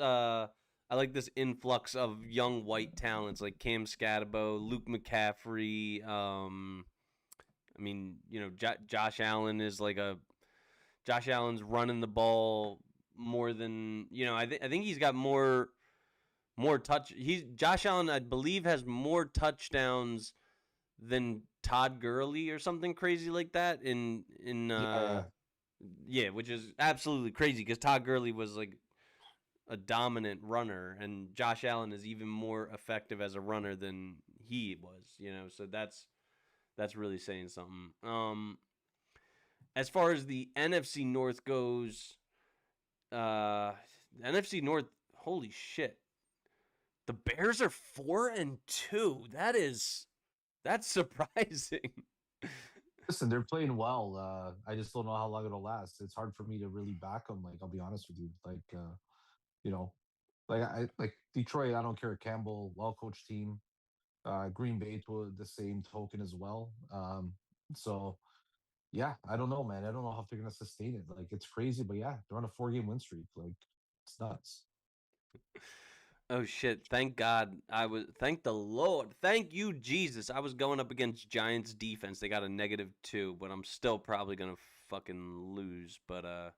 I like this influx of young white talents like Cam Scatabo, Luke McCaffrey. I mean, Josh Allen is like a Josh Allen's running the ball more than I think he's got more touch. He's Josh Allen, I believe, has more touchdowns than Todd Gurley or something crazy like that in Yeah, yeah. yeah, which is absolutely crazy because Todd Gurley was like a dominant runner, and Josh Allen is even more effective as a runner than he was. So that's really saying something. As far as the NFC North goes, NFC North, holy shit, the Bears are 4-2. That's surprising. Listen, they're playing well. I just don't know how long it'll last. It's hard for me to really back them. Like, I'll be honest with you. You know, like Detroit. I don't care. Campbell, well coached team. Green Bay to the same token as well. So yeah, I don't know, man. I don't know how they're gonna sustain it. Like, it's crazy, but yeah, they're on a 4 game win streak. Like, it's nuts. Oh shit! Thank God Thank the Lord. Thank you, Jesus. I was going up against Giants defense. They got a -2, but I'm still probably gonna fucking lose. But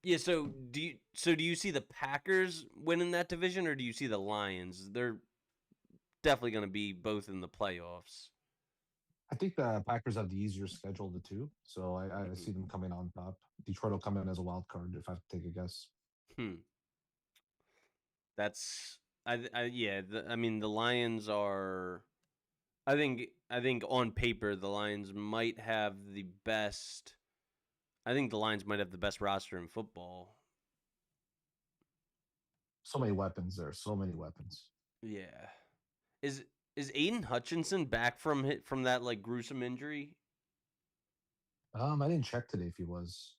yeah. So do you see the Packers winning that division, or do you see the Lions? They're definitely gonna be both in the playoffs. I think the Packers have the easier schedule of the two, so I Hmm. see them coming on top. Detroit will come in as a wild card if I have to take a guess. Hmm. That's I yeah. I mean, the Lions are. I think on paper the Lions might have the best. I think the Lions might have the best roster in football. So many weapons there. So many weapons. Yeah. Is is Aiden Hutchinson back from that like gruesome injury? I didn't check today if he was.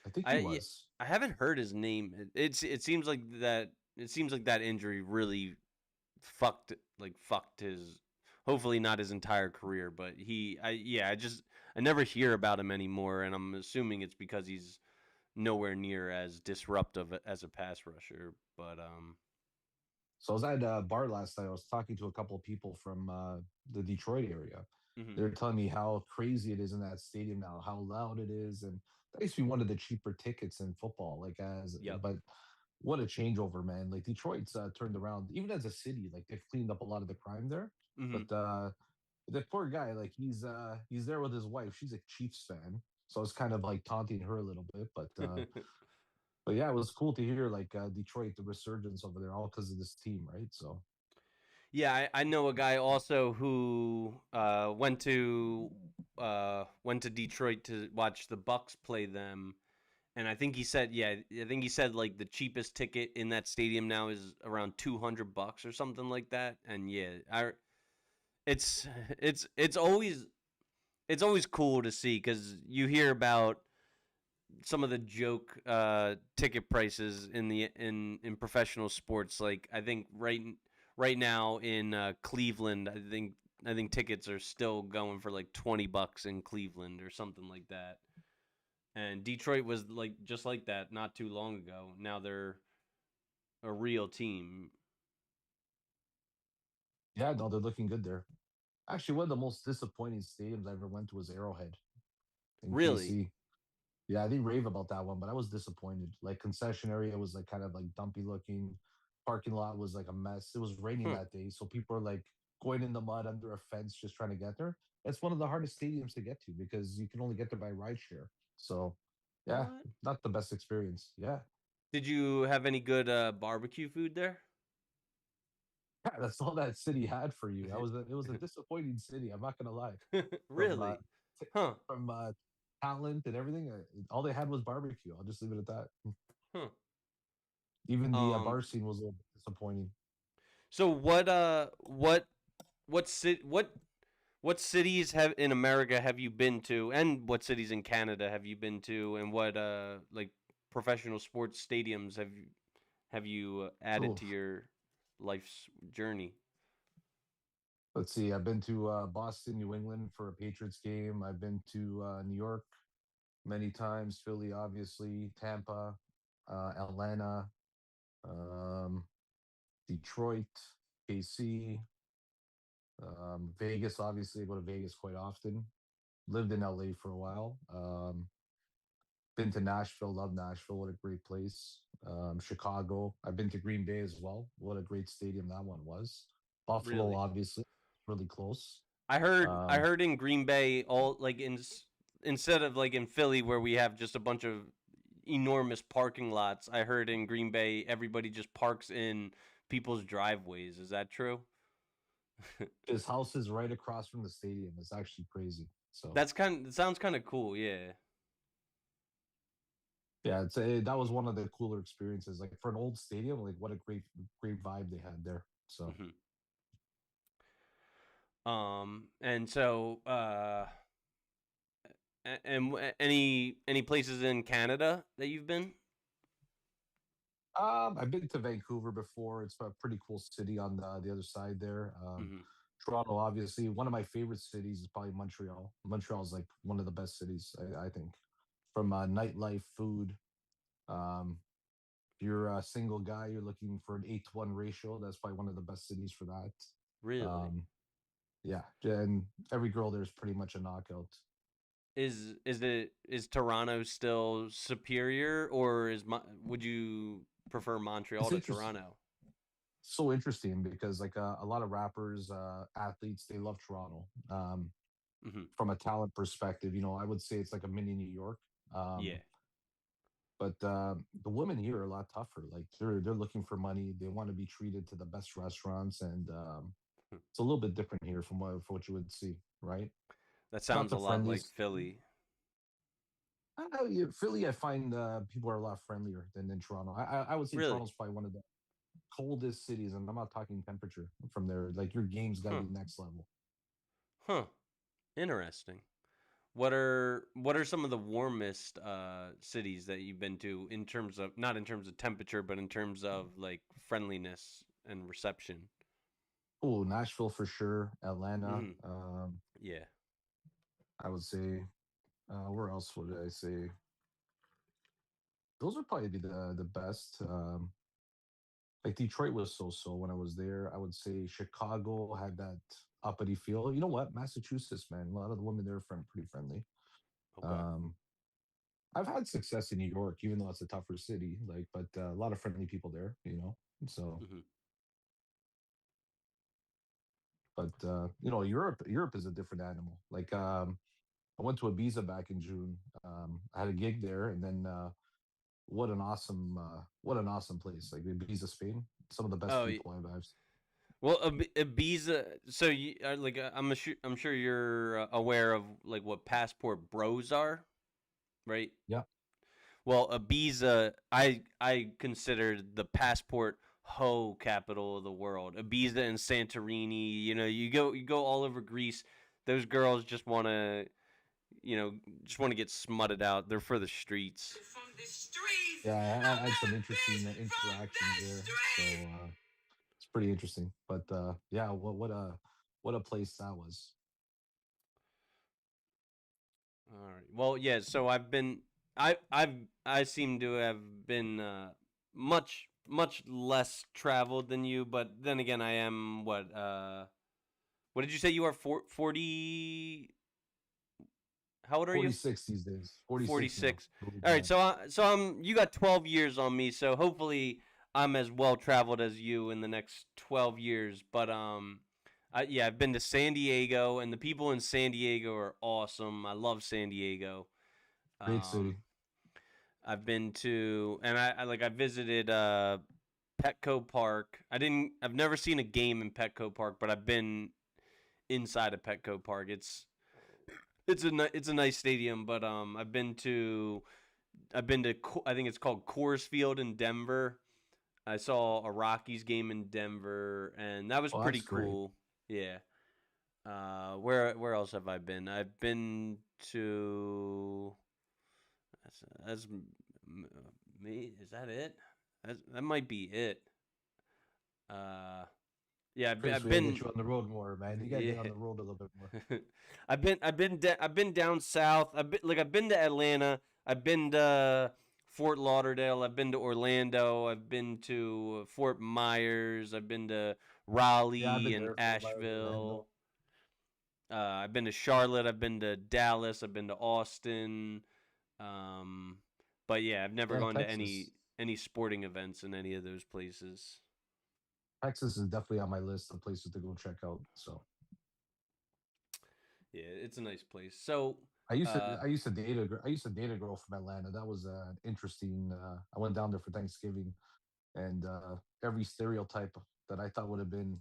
I think he I yeah, was. I haven't heard his name. It seems like that injury really fucked his hopefully not his entire career, but he I yeah, I never hear about him anymore, and I'm assuming it's because he's nowhere near as disruptive as a pass rusher. But So I was at a bar last night. I was talking to a couple of people from the Detroit area. mhm. They were telling me how crazy it is in that stadium now, how loud it is, and that used to be one of the cheaper tickets in football. Yep. But what a changeover, man! Like Detroit's turned around, even as a city. Like they've cleaned up a lot of the crime there. Mhm. But the poor guy, like he's there with his wife. She's a Chiefs fan, so it's kind of like taunting her a little bit. But yeah, it was cool to hear like Detroit, the resurgence over there, all because of this team, right? So Yeah, I know a guy also who went to Detroit to watch the Bucks play them, and I think he said like the cheapest ticket in that stadium now is around $200 or something like that. And yeah, it's it's always cool to see because you hear about some of the joke ticket prices in in professional sports. Like I think right now in Cleveland, I think tickets are still going for like $20 in Cleveland or something like that. And Detroit was like just like that not too long ago. Now they're a real team. yeah, no, they're looking good there. Actually, one of the most disappointing stadiums I ever went to was Arrowhead in Really? KC. Yeah, they rave about that one, but I was disappointed. Like concession area was like kind of like dumpy looking. Parking lot was like a mess. It was raining Huh. that day, so people are like going in the mud under a fence just trying to get there. It's one of the hardest stadiums to get to because you can only get there by rideshare. So, yeah, What? not the best experience. Yeah, Did you have any good barbecue food there? yeah, that's all that city had for you. It was a disappointing city. I'm not gonna lie. From Really? t- Huh. from talent and everything, all they had was barbecue. I'll just leave it at that. Huh. Even the Um bar scene was a little bit disappointing. so what cities have in America have you been to, and what cities in Canada have you been to, and what like professional sports stadiums have you added So to your life's journey? let's see. I've been to Boston, New England for a Patriots game. I've been to New York many times, Philly, obviously, Tampa, Atlanta, um, Detroit, KC, Vegas. Obviously, I go to Vegas quite often. Lived in LA for a while. Been to Nashville. Love Nashville. What a great place. Chicago. I've been to Green Bay as well. What a great stadium that one was. Buffalo, Really? obviously, really close. I Um, heard in Green Bay all like instead of like in Philly where we have just a bunch of enormous parking lots. I heard in Green Bay everybody just parks in people's driveways. Is that true? his house is right across from the stadium. It's actually crazy. So It sounds kind of cool. Yeah. yeah, that was one of the cooler experiences. Like for an old stadium, like what a great vibe they had there. So hmm and so any places in Canada that you've been? I've been to Vancouver before. It's a pretty cool city on the other side there. hmm Toronto, obviously, one of my favorite cities is probably Montreal. Montreal is like one of the best cities, I think, from nightlife, food. Um, if you're a single guy, you're looking for an 8-to-1 ratio. That's probably one of the best cities for that. Really? Um, yeah, and every girl there is pretty much a knockout. Is Toronto still superior, or would you prefer Montreal It's to interesting, Toronto? so interesting because like a lot of rappers, athletes, they love Toronto. hmm From a talent perspective, I would say it's like a mini New York. Yeah. Um, but the women here are a lot tougher. Like they're looking for money. They want to be treated to the best restaurants, and it's a little bit different here from what you would see, right? That Not sounds a the lot like friendliest. Philly. Yeah, Philly, I find people are a lot friendlier than Toronto. I would say Really? Toronto's probably one of the coldest cities, and I'm not talking temperature from there. Like your game's got to Huh. be next level. Huh. Interesting. What are some of the warmest cities that you've been to in terms of not in terms of temperature, but in terms of like friendliness and reception? Oh, Nashville for sure. Atlanta. hmm Yeah. I would say. Where else would I say? Those would probably be the best. Like Detroit was so when I was there. I would say Chicago had that uppity feel. You know what? Massachusetts, man, a lot of the women there are pretty friendly. Okay. Um, I've had success in New York, even though it's a tougher city. Like, but a lot of friendly people there. So. Hmm. But Europe is a different animal. Like, I went to Ibiza back in June. I had a gig there, and then what an awesome place! Like Ibiza, Spain. Some of the best Oh, people I've. well, Ibiza. So you like I'm sure you're aware of like what passport bros are, right? Yeah, Well, Ibiza, I consider the passport hoe capital of the world. Ibiza and Santorini. You go all over Greece. Those girls just want to just want to get smutted out. They're for the streets. From the streets. yeah. I'm I had some not a interesting bitch from interactions the there, streets. so it's pretty interesting. But yeah, what a place that was. All right. Well, yeah. So I seem to have been much less traveled than you, but then again, I am what did you say you are 40? How old are you? 46 these days. 46 now. 46. Believe it All or right. not. So you got 12 years on me, so hopefully I'm as well traveled as you in the next 12 years, but yeah, I've been to San Diego, and the people in San Diego are awesome. I love San Diego. Great Um, city. I've been to, and I visited Petco Park. I've never seen a game in Petco Park, but I've been inside of Petco Park. It's a nice stadium, but I've been to I think it's called Coors Field in Denver. I saw a Rockies game in Denver, and that was Oh, pretty that's great. cool. Yeah. Where else have I been? I've been to that's me. Is that it? That might be it. Uh, yeah, Chris, I've we gotta get been. you on the road more, man. You gotta Yeah, get on the road a little bit more. I've been down south. I've been to Atlanta. I've been to Fort Lauderdale. I've been to Orlando. I've been to Fort Myers. I've been to Yeah, I've Raleigh been and there for Myers, Orlando. Asheville. I've been to Charlotte. I've been to Dallas. I've been to Austin. Um, but yeah, I've never Yeah, gone to Texas. any sporting events in any of those places. Texas is definitely on my list of places to go check out. So Yeah, it's a nice place. So, I used to uh, I used to date I used to date a girl from Atlanta. That was interesting. I went down there for Thanksgiving, and every stereotype that I thought would have been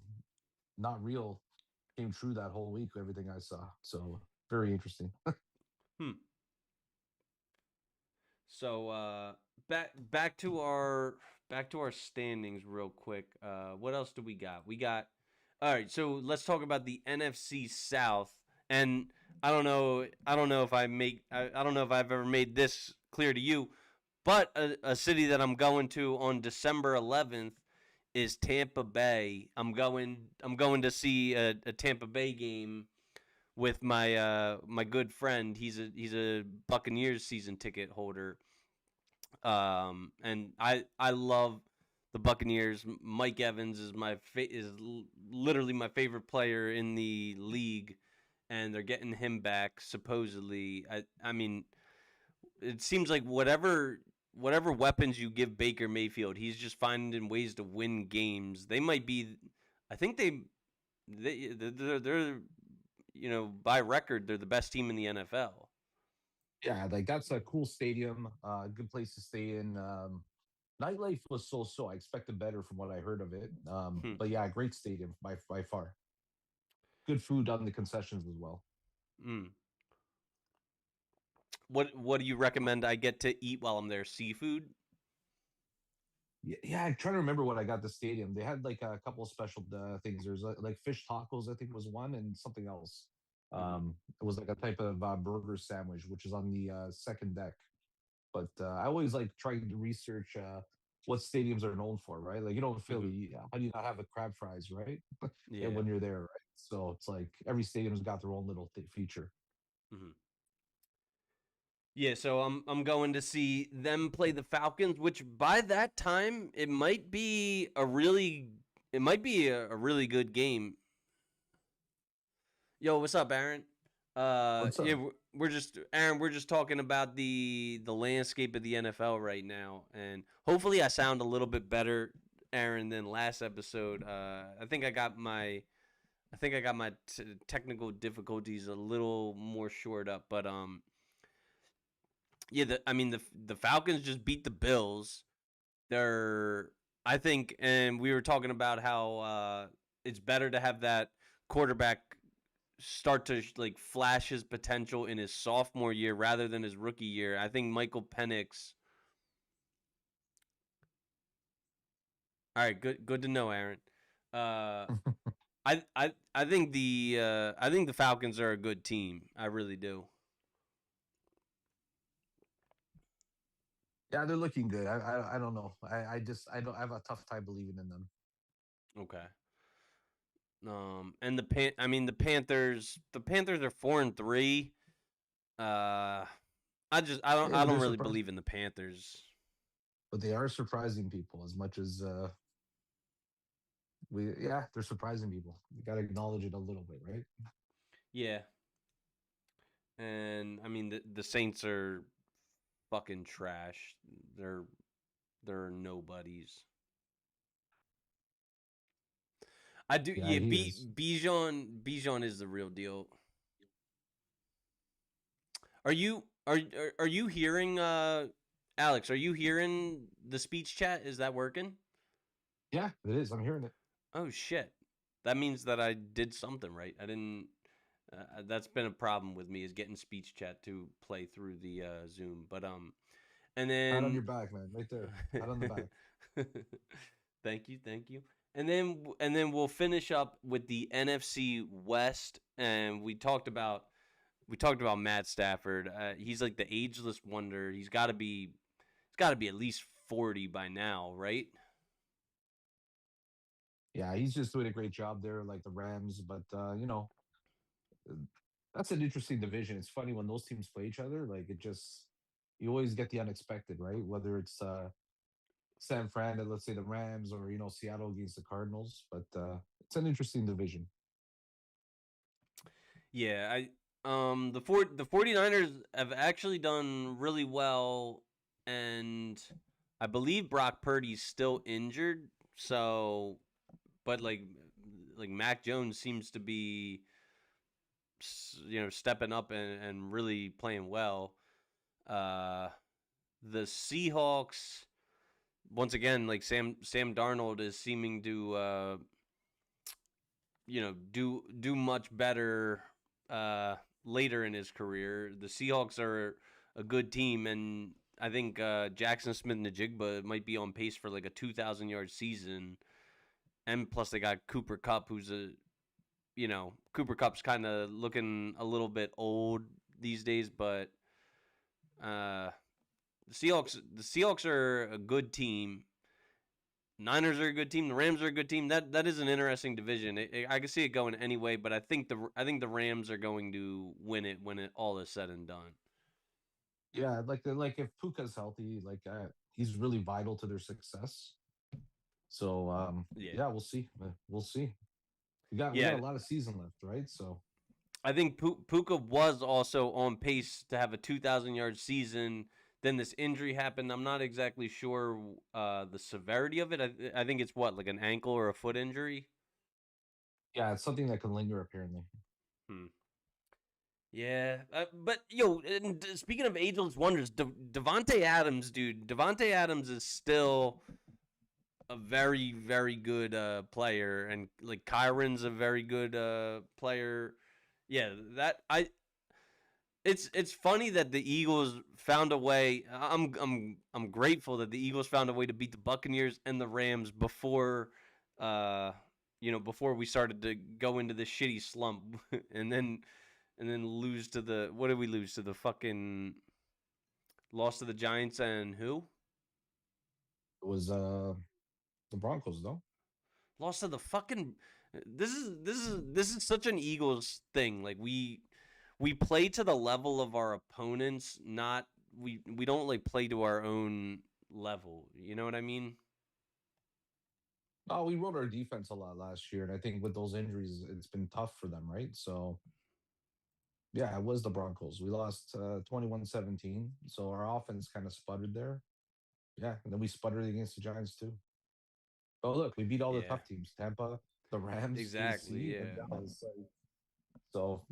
not real came true that whole week. Everything I saw. So very interesting. hmm. So back to our standings real quick. What else do we got? We got all right. So let's talk about the NFC South. And I don't know if I don't know if I've ever made this clear to you, but a city that I'm going to on December 11th is Tampa Bay. I'm going to see a Tampa Bay game with my good friend. He's a Buccaneers season ticket holder. And I love the Buccaneers. Mike Evans is literally my favorite player in the league, and they're getting him back supposedly. I mean, it seems like whatever weapons you give Baker Mayfield, he's just finding ways to win games. They might be, I think they're by record they're the best team in the NFL. Yeah, like that's a cool stadium. Good place to stay in. Nightlife was so. I expected better from what I heard of it. Hmm. But yeah, great stadium by far. Good food on the concessions as well. Mm. What do you recommend I get to eat while I'm there? Seafood? Yeah, I'm trying to remember what I got at the stadium. They had like a couple of special things. There's like fish tacos, I think was one, and something else. Mm-hmm. It was like a type of burger sandwich, which is on the second deck. But I always like trying to research what stadiums are known for, right? Like you know, in Mm-hmm. Philly, how do you not have the crab fries, right? And Yeah. when you're there, right? So it's like every stadium's got their own little feature. Mm-hmm. Yeah, so I'm going to see them play the Falcons, which by that time it might be a really really good game. Yo, what's up, Aaron? What's Yeah, up? we're just Aaron. We're just talking about the landscape of the NFL right now, and hopefully I sound a little bit better, Aaron, than last episode. I think I got my technical difficulties a little more shored up, but yeah, the Falcons just beat the Bills. They're I think, and we were talking about how it's better to have that quarterback start to like flash his potential in his sophomore year rather than his rookie year. I think Michael Penix. All right, good to know, Aaron. Uh, I think the Falcons are a good team. I really do. Yeah, they're looking good. I don't know. I have a tough time believing in them. Okay. And the Panthers are 4-3. Uh, I Yeah, don't they're really surprising, believe in the Panthers. but they are surprising people as much as they're surprising people. You got to acknowledge it a little bit, right? Yeah, and I mean the Saints are fucking trash. They're they're nobodies. I do Yeah, yeah. he is. Bijan is the real deal. Are you hearing Alex? Are you hearing the speech chat? Is that working? Yeah, it is. I'm hearing it. Oh shit. That means that I did something right. I didn't. That's been a problem with me is getting speech chat to play through the Zoom. But and Pat on then your back, man. Right there. Pat on the back. thank you. And then we'll finish up with the NFC West, and we talked about Matt Stafford. He's like the ageless wonder. He's got to be at least 40 by now, right? Yeah, he's just doing a great job there, like the Rams. But uh, that's an interesting division. It's funny when those teams play each other. Like it just you always get the unexpected, right? Whether it's San Fran, let's say the Rams, or Seattle against the Cardinals. But it's an interesting division. Yeah, the 49ers have actually done really well, and I believe Brock Purdy's still injured. So, but like Mac Jones seems to be stepping up and really playing well. Uh, the Seahawks once again, like Sam Darnold is seeming to do much better later in his career. The Seahawks are a good team, and I think Jackson Smith-Njigba might be on pace for like a 2,000-yard season. And plus, they got Cooper Kupp, who's Cooper Kupp's kind of looking a little bit old these days, but the Seahawks are a good team. Niners are a good team. The Rams are a good team. That is an interesting division. I can see it going any way, but I think the Rams are going to win it when it all is said and done. Yeah, like if Puka's healthy, he's really vital to their success. So Yeah, yeah, we'll see. We'll see. We got yeah. a lot of season left, right? So I think Puka was also on pace to have a 2,000-yard season. Then this injury happened. I'm not exactly sure the severity of it. I think it's what, like an ankle or a foot injury. yeah, it's something that can linger apparently. Hmm. Yeah, but speaking of ageless wonders, Devonte Adams, dude, Devonte Adams is still a very very good player, and like Kyron's a very good player. Yeah, that I. It's funny that the Eagles found a way. I'm grateful that the Eagles found a way to beat the Buccaneers and the Rams before, uh, before we started to go into the shitty slump, and then lose to the what did we lose to the fucking lost to the Giants and who It was the Broncos, though. lost to the fucking this is such an Eagles thing. Like we we play to the level of our opponents, not we don't like play to our own level. You know what I mean? Oh, we rode our defense a lot last year, and I think with those injuries, it's been tough for them, right? So, yeah, it was the Broncos. We lost 21-17, so our offense kind of sputtered there. Yeah, and then we sputtered against the Giants too. But look, we beat all the Yeah. tough teams: Tampa, the Rams, Exactly. KC, and Yeah. Dallas. So,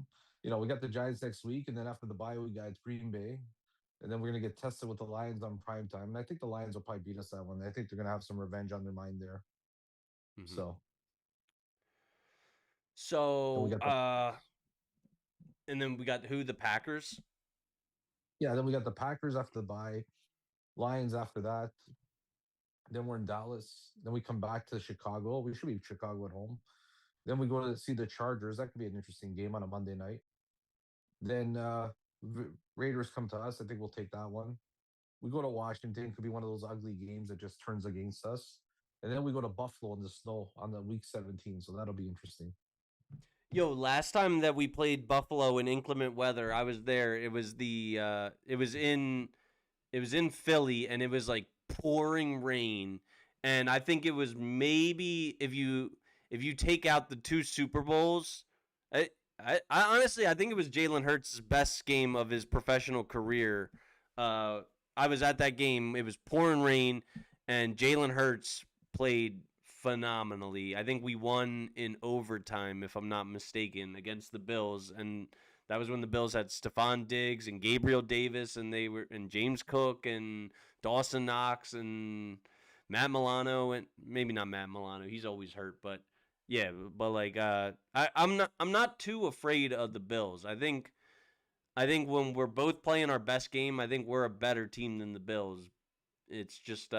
we got the Giants next week, and then after the bye, we got Green Bay, and then we're gonna get tested with the Lions on prime time. And I think the Lions will probably beat us that one. I think they're gonna have some revenge on their mind there. Mhm. So, and we So, got the and then we got who? The Packers. then we got the Packers after the bye, Lions after that. Then we're in Dallas. Then we come back to Chicago. We should be Chicago at home. Then we go to see the Chargers. That could be an interesting game on a Monday night. Then Raiders come to us. I think we'll take that one. We go to Washington. Could be one of those ugly games that just turns against us. And then we go to Buffalo in the snow on the week 17. So that'll be interesting. Yo, last time that we played Buffalo in inclement weather, I was there. It was in Philly, and it was like pouring rain. And I think it was maybe if you take out the two Super Bowls, I honestly I think it was Jalen Hurts' best game of his professional career. I was at that game. It was pouring rain, and Jalen Hurts played phenomenally. I think we won in overtime, if I'm not mistaken, against the Bills, and that was when the Bills had Stephon Diggs and Gabriel Davis, and James Cook and Dawson Knox and Matt Milano, and maybe not Matt Milano. He's always hurt, but yeah, but like I'm not too afraid of the Bills. I think when we're both playing our best game, I think we're a better team than the Bills. It's just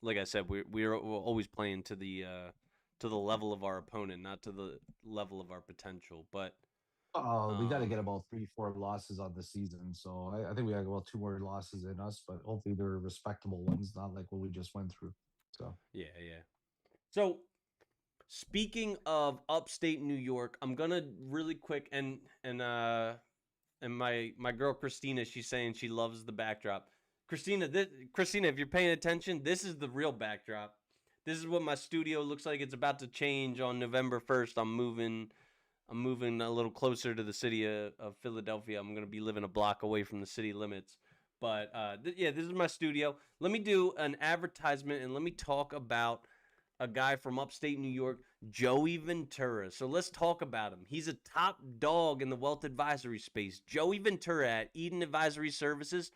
like I said, we're always playing to the level of our opponent, not to the level of our potential. But We got to get about 3-4 losses on the season. So I think we got about 2 more losses in us, but hopefully they're respectable ones, not like what we just went through. So, yeah. So speaking of upstate New York, I'm gonna really quick and my girl Christina, she's saying she loves the backdrop. Christina, if you're paying attention, this is the real backdrop. This is what my studio looks like. It's about to change on November 1st. I'm moving a little closer to the city of Philadelphia. I'm gonna be living a block away from the city limits. But yeah, this is my studio. Let me do an advertisement and let me talk about a guy from upstate New York, Joey Ventura. So let's talk about him. He's a top dog in the wealth advisory space. Joey Ventura at Eden Advisory Services.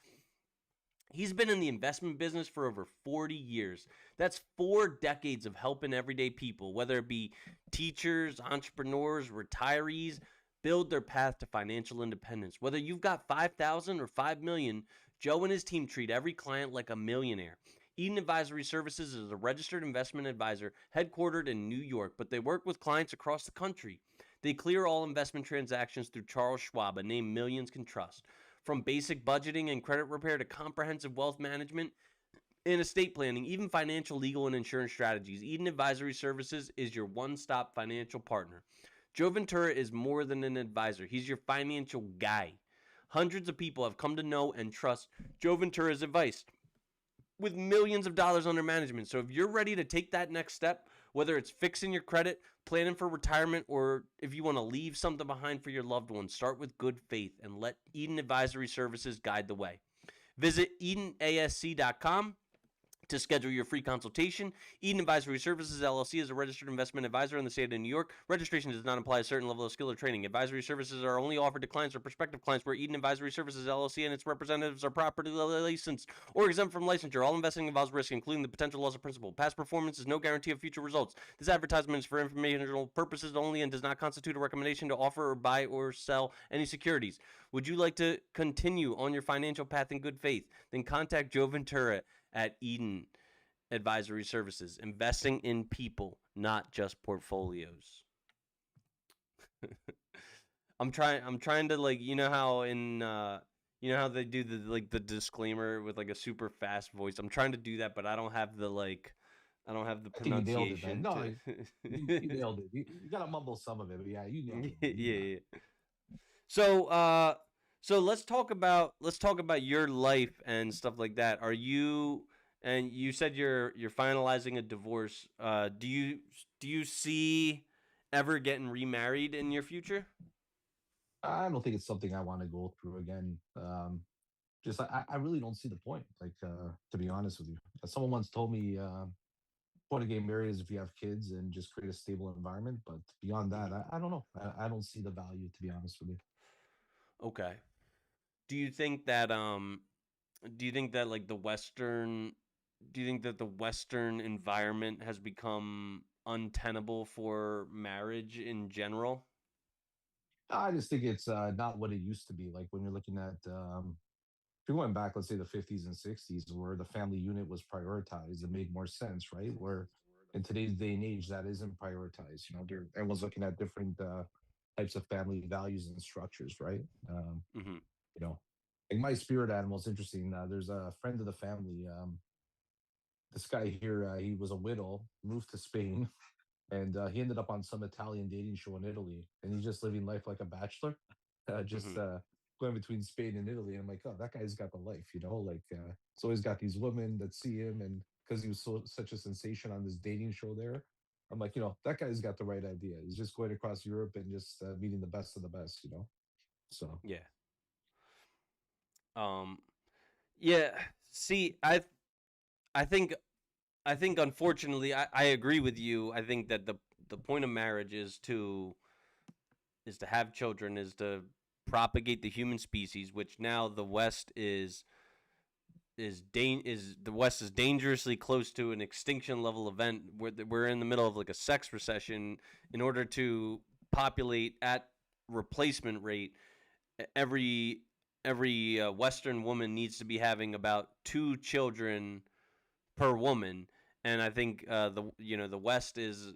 He's been in the investment business for over 40 years. That's 4 decades of helping everyday people, whether it be teachers, entrepreneurs, retirees, build their path to financial independence. Whether you've got 5,000 or 5 million, Joe and his team treat every client like a millionaire. Eden Advisory Services is a registered investment advisor headquartered in New York, but they work with clients across the country. They clear all investment transactions through Charles Schwab, a name millions can trust. From basic budgeting and credit repair to comprehensive wealth management and estate planning, even financial, legal, and insurance strategies, Eden Advisory Services is your one-stop financial partner. Joe Ventura is more than an advisor. He's your financial guy. Hundreds of people have come to know and trust Joe Ventura's advice with millions of dollars under management. So if you're ready to take that next step, whether it's fixing your credit, planning for retirement, or if you want to leave something behind for your loved ones, start with good faith and let Eden Advisory Services guide the way. Visit EdenASC.com to schedule your free consultation. Eden Advisory Services, LLC is a registered investment advisor in the state of New York. Registration does not imply a certain level of skill or training. Advisory services are only offered to clients or prospective clients where Eden Advisory Services, LLC and its representatives are properly licensed or exempt from licensure. All investing involves risk, including the potential loss of principal. Past performance is no guarantee of future results. This advertisement is for informational purposes only and does not constitute a recommendation to offer or buy or sell any securities. Would you like to continue on your financial path in good faith? Then contact Joe Ventura at Eden Advisory Services, investing in people, not just portfolios. I'm trying to, like, you know how they do the disclaimer with like a super fast voice. I'm trying to do that, but I don't have the I think you nailed it, pronunciation man. No, to you nailed it. You got to mumble some of it, but yeah, you nailed it. yeah. So, so let's talk about your life and stuff like that. Are you and you said you're finalizing a divorce. Do you see ever getting remarried in your future? I don't think it's something I want to go through again. Just I really don't see the point. Like to be honest with you, someone once told me point of getting married is if you have kids and just create a stable environment. But beyond that, Mhm. I don't know. I don't see the value to be honest with you. Okay. Do you think that do you think that like the Western do you think that the Western environment has become untenable for marriage in general? I just think it's not what it used to be. Like when you're looking at if you're going back, let's say the 50s and 60s, where the family unit was prioritized, it made more sense, right? Where in today's day and age, that isn't prioritized. Everyone's looking at different types of family values and structures, right? Mhm. You know, like my spirit animal is interesting. There's a friend of the family. This guy here, he was a widow, moved to Spain, and he ended up on some Italian dating show in Italy, and he's just living life like a bachelor, just Mhm. going between Spain and Italy. I'm like, oh, that guy's got the life, like he's always got these women that see him, and because he was such a sensation on this dating show there, I'm like, that guy's got the right idea. He's just going across Europe and just meeting the best of the best. So Yeah. Um yeah, see, I think unfortunately I agree with you. I think that the point of marriage is to have children, is to propagate the human species, which now the West is the West is dangerously close to an extinction level event. We're in the middle of like a sex recession. In order to populate at replacement rate, every every Western woman needs to be having about 2 children per woman, and I think the West is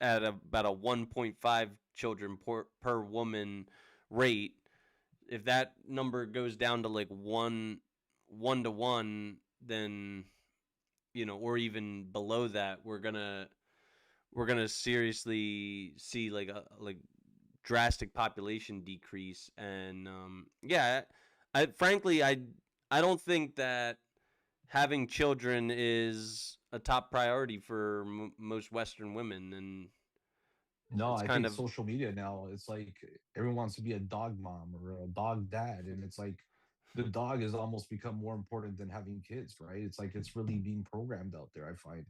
at about a 1.5 children per woman rate. If that number goes down to like one to one, then or even below that, we're gonna seriously see like a drastic population decrease. And yeah, I frankly I don't think that having children is a top priority for most Western women, and no, it's I kind think of social media now, it's like everyone wants to be a dog mom or a dog dad. And it's like the dog has almost become more important than having kids, right? It's like it's really being programmed out there, I find.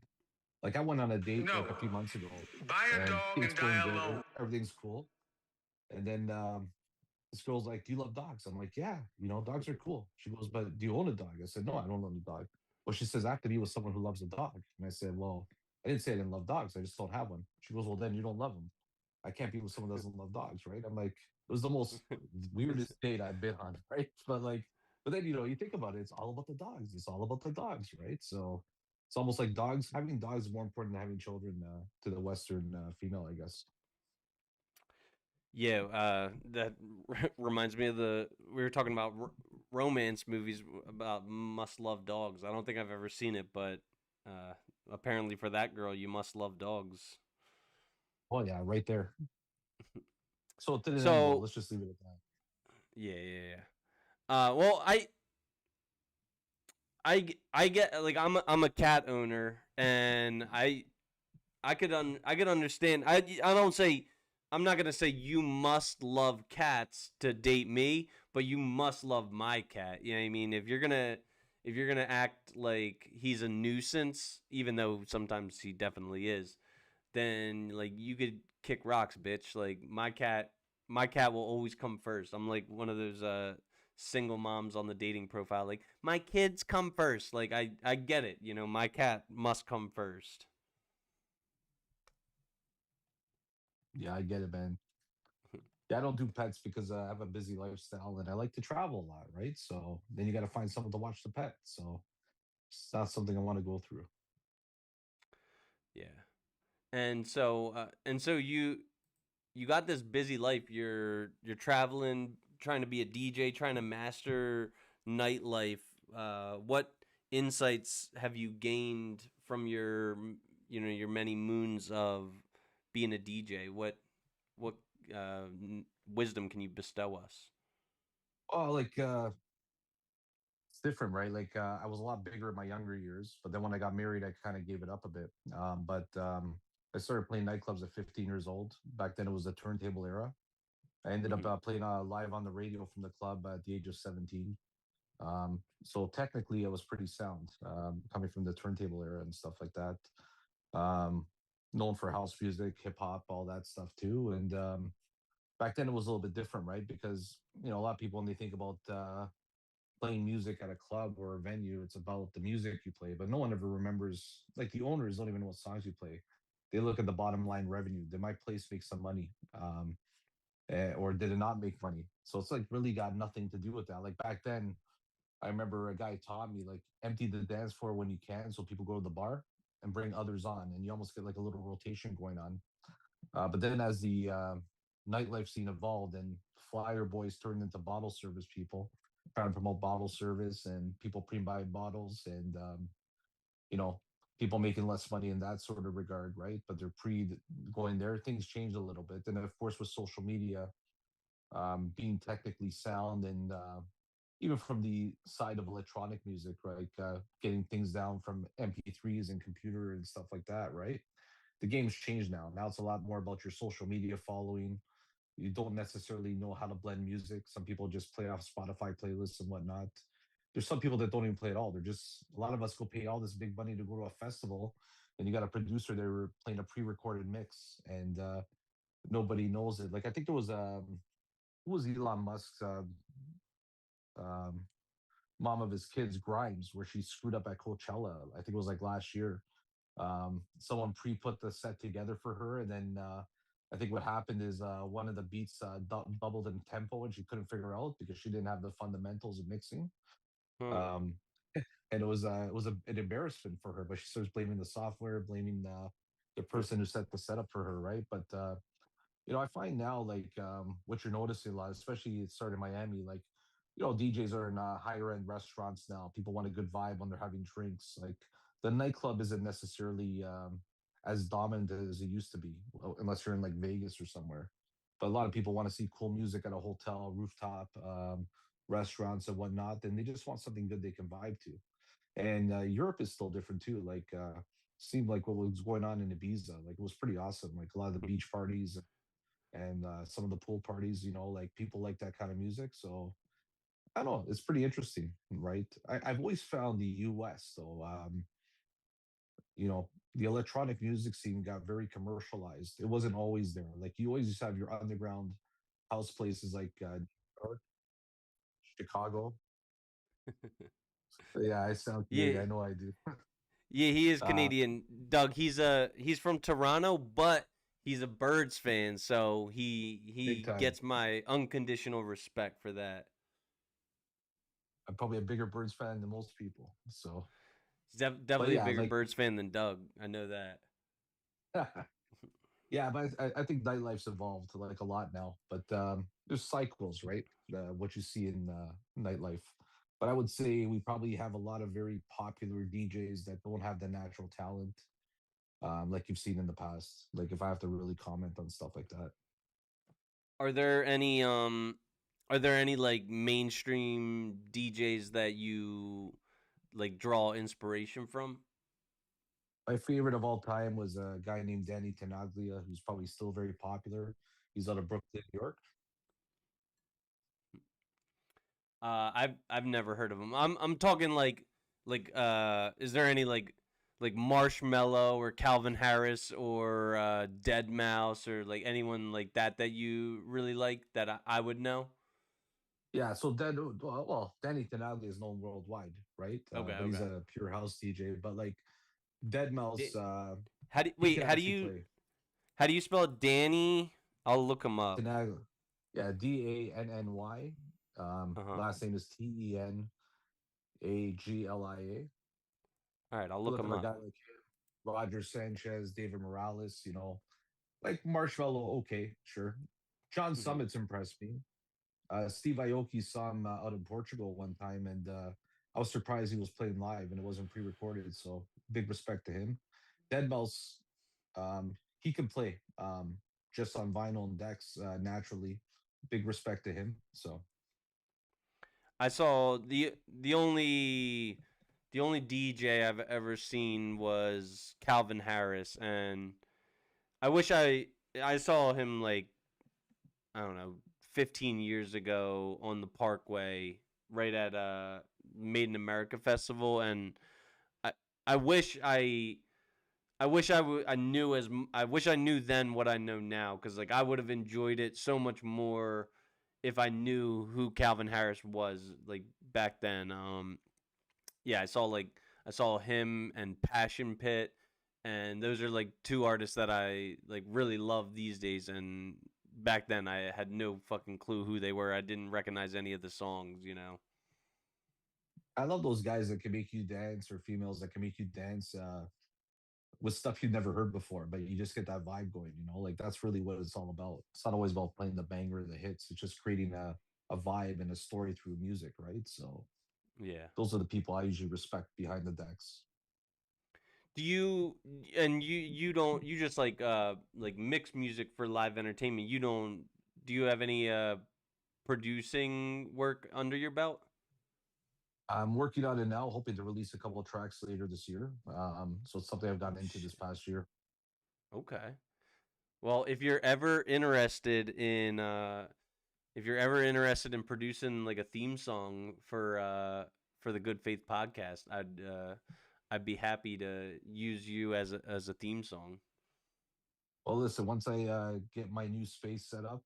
Like I went on a date No. like a few months ago Buy a and dog date's and going die good, alone. everything's cool. And then this girl's like, "Do you love dogs?" I'm like, "Yeah, dogs are cool." She goes, "But do you own a dog?" I said, "No, I don't own a dog." Well, she says, "I have to be with someone who loves a dog." And I said, "Well, I didn't say I didn't love dogs. I just don't have one." She goes, "Well, then you don't love them. I can't be with someone who doesn't love dogs, right?" I'm like, it was the most weirdest date I've been on, right? But then you think about it, it's all about the dogs. It's all about the dogs, right? So it's almost like having dogs is more important than having children to the Western female, I guess. yeah. That reminds me of the we were talking about romance movies about must love dogs. I don't think I've ever seen it, but apparently for that girl, you must love dogs. Oh yeah, right there. So it didn't end well. So Let's just leave it at that. yeah, yeah, yeah. Well, I get like I'm a cat owner, and I could understand. I don't say I'm not gonna say you must love cats to date me, but you must love my cat. You know what I mean? If you're gonna act like he's a nuisance, even though sometimes he definitely is, then like you could kick rocks, bitch. Like my cat will always come first. I'm like one of those single moms on the dating profile. Like my kids come first. Like I get it. My cat must come first. Yeah, I get it, man. Yeah, I don't do pets because I have a busy lifestyle and I like to travel a lot, right? So then you got to find someone to watch the pet. So it's not something I want to go through. Yeah. And so you got this busy life. You're traveling, trying to be a DJ, trying to master nightlife. What insights have you gained from your many moons of being a DJ? What wisdom can you bestow us? Oh, like it's different, right? Like I was a lot bigger in my younger years, but then when I got married, I kind of gave it up a bit. But I started playing nightclubs at 15 years old. Back then, it was the turntable era. I ended up Hmm. playing live on the radio from the club at the age of 17. So technically, I was pretty sound coming from the turntable era and stuff like that. Um, Known for house music, hip hop, all that stuff too. And back then, it was a little bit different, right? Because a lot of people when they think about playing music at a club or a venue, it's about the music you play, but no one ever remembers. Like the owners don't even know what songs you play. They look at the bottom line revenue. Did my place make some money? Or did it not make money? So it's like really got nothing to do with that. Like back then, I remember a guy taught me like empty the dance floor when you can, so people go to the bar and bring others on, and you almost get like a little rotation going on. But then as the nightlife scene evolved and flyer boys turned into bottle service people, trying to promote bottle service and people pre-buy bottles and you know people making less money in that sort of regard, right? But they're pre going there. Things changed a little bit. And of course, with social media, being technically sound and even from the side of electronic music, right? Getting things down from MP3s and computer and stuff like that, right? The game's changed now. Now it's a lot more about your social media following. You don't necessarily know how to blend music. Some people just play off Spotify playlists and whatnot. There's some people that don't even play at all. They're just a lot of us go pay all this big money to go to a festival, and you got a producer there playing a pre-recorded mix, and nobody knows it. Like I think there was who was Elon Musk's um, mom of his kids, Grimes, where she screwed up at Coachella. I think it was like last year. Someone pre-put the set together for her, and then I think what happened is one of the beats doubled in tempo, and she couldn't figure out because she didn't have the fundamentals of mixing. Hmm. Um, and an embarrassment for her. But she starts blaming the software, blaming the person who set the setup for her, right? But I find now like what you're noticing a lot, especially it started in Miami, like DJs are in higher end restaurants now. People want a good vibe when they're having drinks. Like the nightclub isn't necessarily as dominant as it used to be, unless you're in like Vegas or somewhere. But a lot of people want to see cool music at a hotel, rooftop, restaurants and whatnot. And they just want something good they can vibe to. And Europe is still different too. Like seemed like what was going on in Ibiza, like it was pretty awesome. Like a lot of the beach parties and some of the pool parties, like people like that kind of music. So I don't know, it's pretty interesting, right? I've always found the US though, the electronic music scene got very commercialized. It wasn't always there. Like you always used to have your underground house places like Chicago. Yeah, I sound Yeah, Canadian. I know I do. yeah, he is uh, Canadian. Doug, he's from Toronto, but he's a Birds fan, so Big he time. gets my unconditional respect for that. I'm probably a bigger Birds fan than most people. So, He's but definitely a yeah, bigger like, Birds fan than Doug. I know that. yeah, but I think nightlife's evolved like a lot now. But there's cycles, right? What you see in nightlife. But I would say we probably have a lot of very popular DJs that don't have the natural talent, like you've seen in the past. Like if I have to really comment on stuff like that. Are there any are there any like mainstream DJs that you like draw inspiration from? My favorite of all time was a guy named Danny Tenaglia, who's probably still very popular. He's out of Brooklyn, New York. I've never heard of him. I'm talking is there any like Marshmello or Calvin Harris or Dead Mouse or like anyone like that that you really like that I would know? Yeah, so Danny Tenaglia is known worldwide, right? Okay, But he's okay. a pure house DJ. But like Dead Mouse, Di- How do he wait? can actually play. How do you spell Danny? I'll look him up. Tenaglia, yeah, Danny. Uh huh. Last name is Teanaglia. All right, I'll You look look him at a up. guy like Roger Sanchez, David Morales, like Marshmallow, okay, sure. John Hmm. Summit's impressed me. Steve Aoki saw him out in Portugal one time, and I was surprised he was playing live and it wasn't pre-recorded. So big respect to him. Dead Mouse, he can play. just on vinyl and decks naturally. Big respect to him. So I saw the only DJ I've ever seen was Calvin Harris, and I wish I saw him like, I don't know, 15 years ago on the Parkway, right at Made in America Festival, and I I wish I knew I wish I knew then what I know now, because like I would have enjoyed it so much more if I knew who Calvin Harris was like back then. Yeah, I saw him and Passion Pit, and those are like two artists that I like really love these days. And back then, I had no fucking clue who they were. I didn't recognize any of the songs. I love those guys that can make you dance, or females that can make you dance with stuff you've never heard before, but you just get that vibe going. Like that's really what it's all about. It's not always about playing the banger or the hits. It's just creating a vibe and a story through music, right? So Yeah. those are the people I usually respect behind the decks. Do you and you don't you just like mix music for live entertainment? You don't Do you have any producing work under your belt? I'm working on it now, hoping to release a couple of tracks later this year. So it's something I've gotten into this Shit. past year. Okay. Well, if you're ever interested in producing like a theme song for the Good Faith podcast, I'd be happy to use you as a theme song. Well, listen, once I get my new space set up,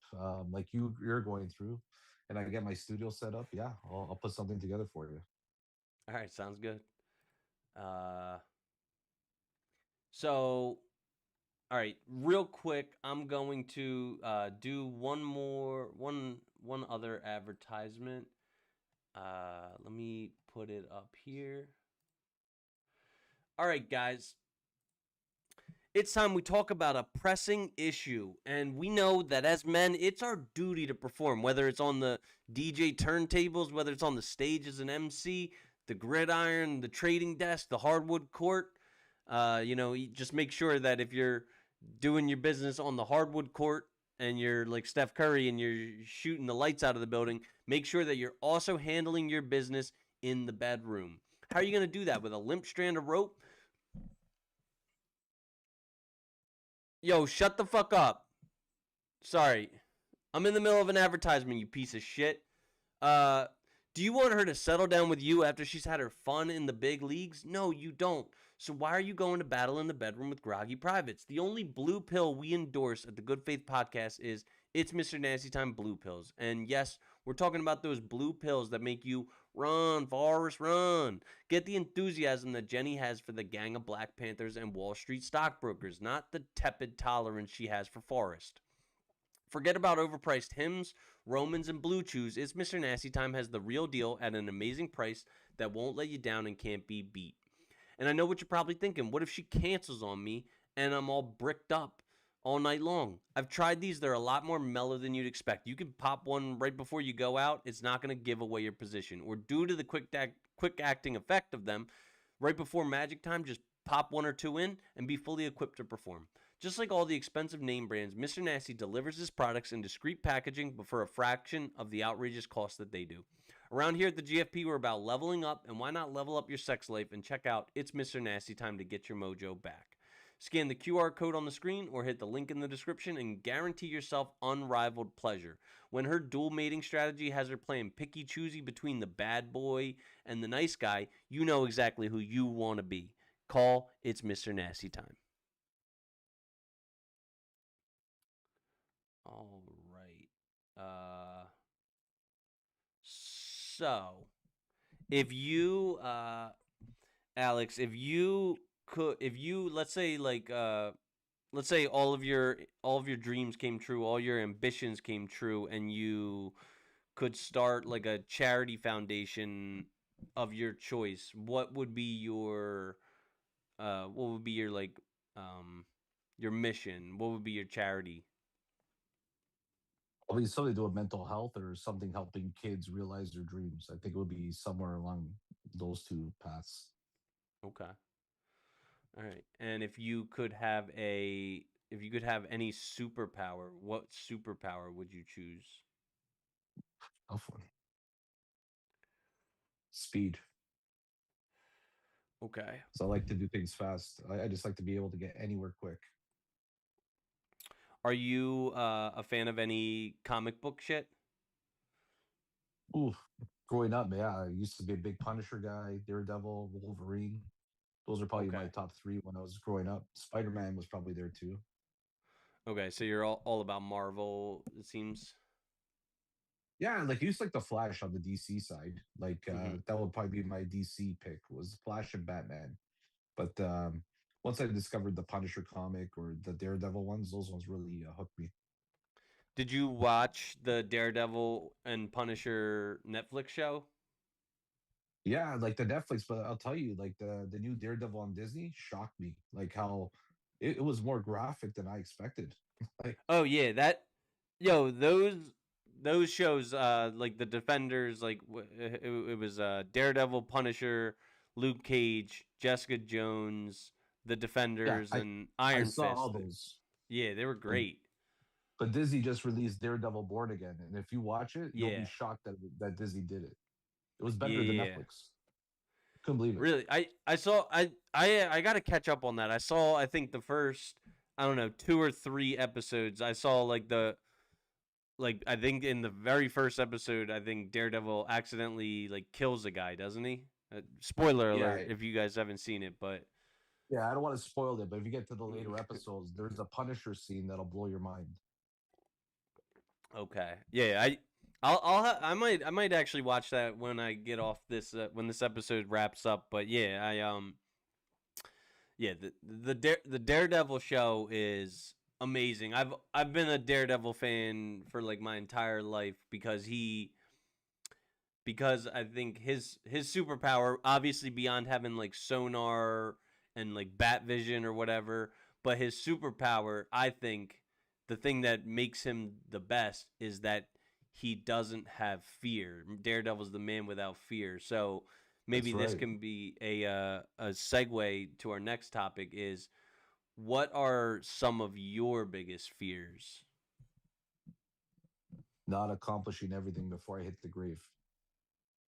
like you're going through, and I get my studio set up, yeah, I'll put something together for you. All right, sounds good. Uh, so all right, real quick, I'm going to do one other advertisement. Let me put it up here. All right, guys. It's time we talk about a pressing issue. And we know that as men, it's our duty to perform, whether it's on the DJ turntables, whether it's on the stage as an MC, the gridiron, the trading desk, the hardwood court. You just make sure that if you're doing your business on the hardwood court and you're like Steph Curry and you're shooting the lights out of the building, make sure that you're also handling your business in the bedroom. How are you going to do that? With a limp strand of rope? Yo, shut the fuck up. Sorry. I'm in the middle of an advertisement, you piece of shit. Uh, do you want her to settle down with you after she's had her fun in the big leagues? No, you don't. So why are you going to battle in the bedroom with groggy privates? The only blue pill we endorse at the Good Faith Podcast is It's Mr. Nasty Time Blue Pills. And yes, we're talking about those blue pills that make you run, Forrest, run. Get the enthusiasm that Jenny has for the gang of Black Panthers and Wall Street stockbrokers, not the tepid tolerance she has for Forrest. Forget about overpriced hymns, Romans, and Blue Chews. It's Mr. Nasty Time has the real deal at an amazing price that won't let you down and can't be beat. And I know what you're probably thinking. What if she cancels on me and I'm all bricked up all night long? I've tried these. They're a lot more mellow than you'd expect. You can pop one right before you go out. It's not going to give away your position. Or due to the quick acting effect of them, right before magic time, just pop one or two in and be fully equipped to perform. Just like all the expensive name brands, Mr. Nasty delivers his products in discreet packaging but for a fraction of the outrageous cost that they do. Around here at the GFP, we're about leveling up, and why not level up your sex life and check out It's Mr. Nasty Time to get your mojo back. Scan the QR code on the screen or hit the link in the description and guarantee yourself unrivaled pleasure. When her dual mating strategy has her playing picky choosy between the bad boy and the nice guy, you know exactly who you want to be. Call It's Mr. Nasty Time. All right. So if you Alex, if you let's say all of your dreams came true, all your ambitions came true, and you could start like a charity foundation of your choice, what would be your like your mission? What would be your charity? Probably something to do with mental health or something helping kids realize their dreams. I think it would be somewhere along those two paths. Okay. All right. And if you could have a if you could have any superpower, what superpower would you choose? Tough one. Speed. Okay. So I like to do things fast. I just like to be able to get anywhere quick. Are you a fan of any comic book shit? Ooh, growing up, yeah, I used to be a big Punisher guy, Daredevil, Wolverine. Those are probably my Okay. top three when I was growing up. Spider Man was probably there too. Okay, so you're all about Marvel, it seems. Yeah, like I used to like the Flash on the DC side. Like Hmm. that would probably be my DC pick was Flash and Batman. But once I discovered the Punisher comic or the Daredevil ones, those ones really hooked me. Did you watch the Daredevil and Punisher Netflix show? Yeah, like the Netflix, but I'll tell you, like the new Daredevil on Disney shocked me. Like how it was more graphic than I expected. Like, Oh yeah, that yo those shows like the Defenders like it was Daredevil, Punisher, Luke Cage, Jessica Jones, the yeah, Defenders, and I Iron saw all Fist. those, Yeah, they were but great. Disney just released Daredevil Born Again, and if you watch it, you'll be Yeah, shocked that Disney did it. It was better than yeah. Netflix. Couldn't believe it. Really, I saw I got to catch up on that. I saw I think the first I don't know 2 or 3 episodes. I saw like I think in the very first episode, I think Daredevil accidentally like kills a guy, doesn't he? Spoiler Yeah, alert if you guys haven't seen it, but yeah. I don't want to spoil it, but if you get to the mm, later episodes, there's a Punisher scene that'll blow your mind. okay, yeah, I might actually watch that when I get off this when this episode wraps up. But yeah, yeah the Daredevil show is amazing. I've been a Daredevil fan for like my entire life because I think his superpower, obviously beyond having like sonar and like bat vision or whatever, but his superpower, I think, the thing that makes him the best is that he doesn't have fear. Daredevil's the man without fear. So maybe That's this right. can be a segue to our next topic is what are some of your biggest fears? Not accomplishing everything before I hit the grave.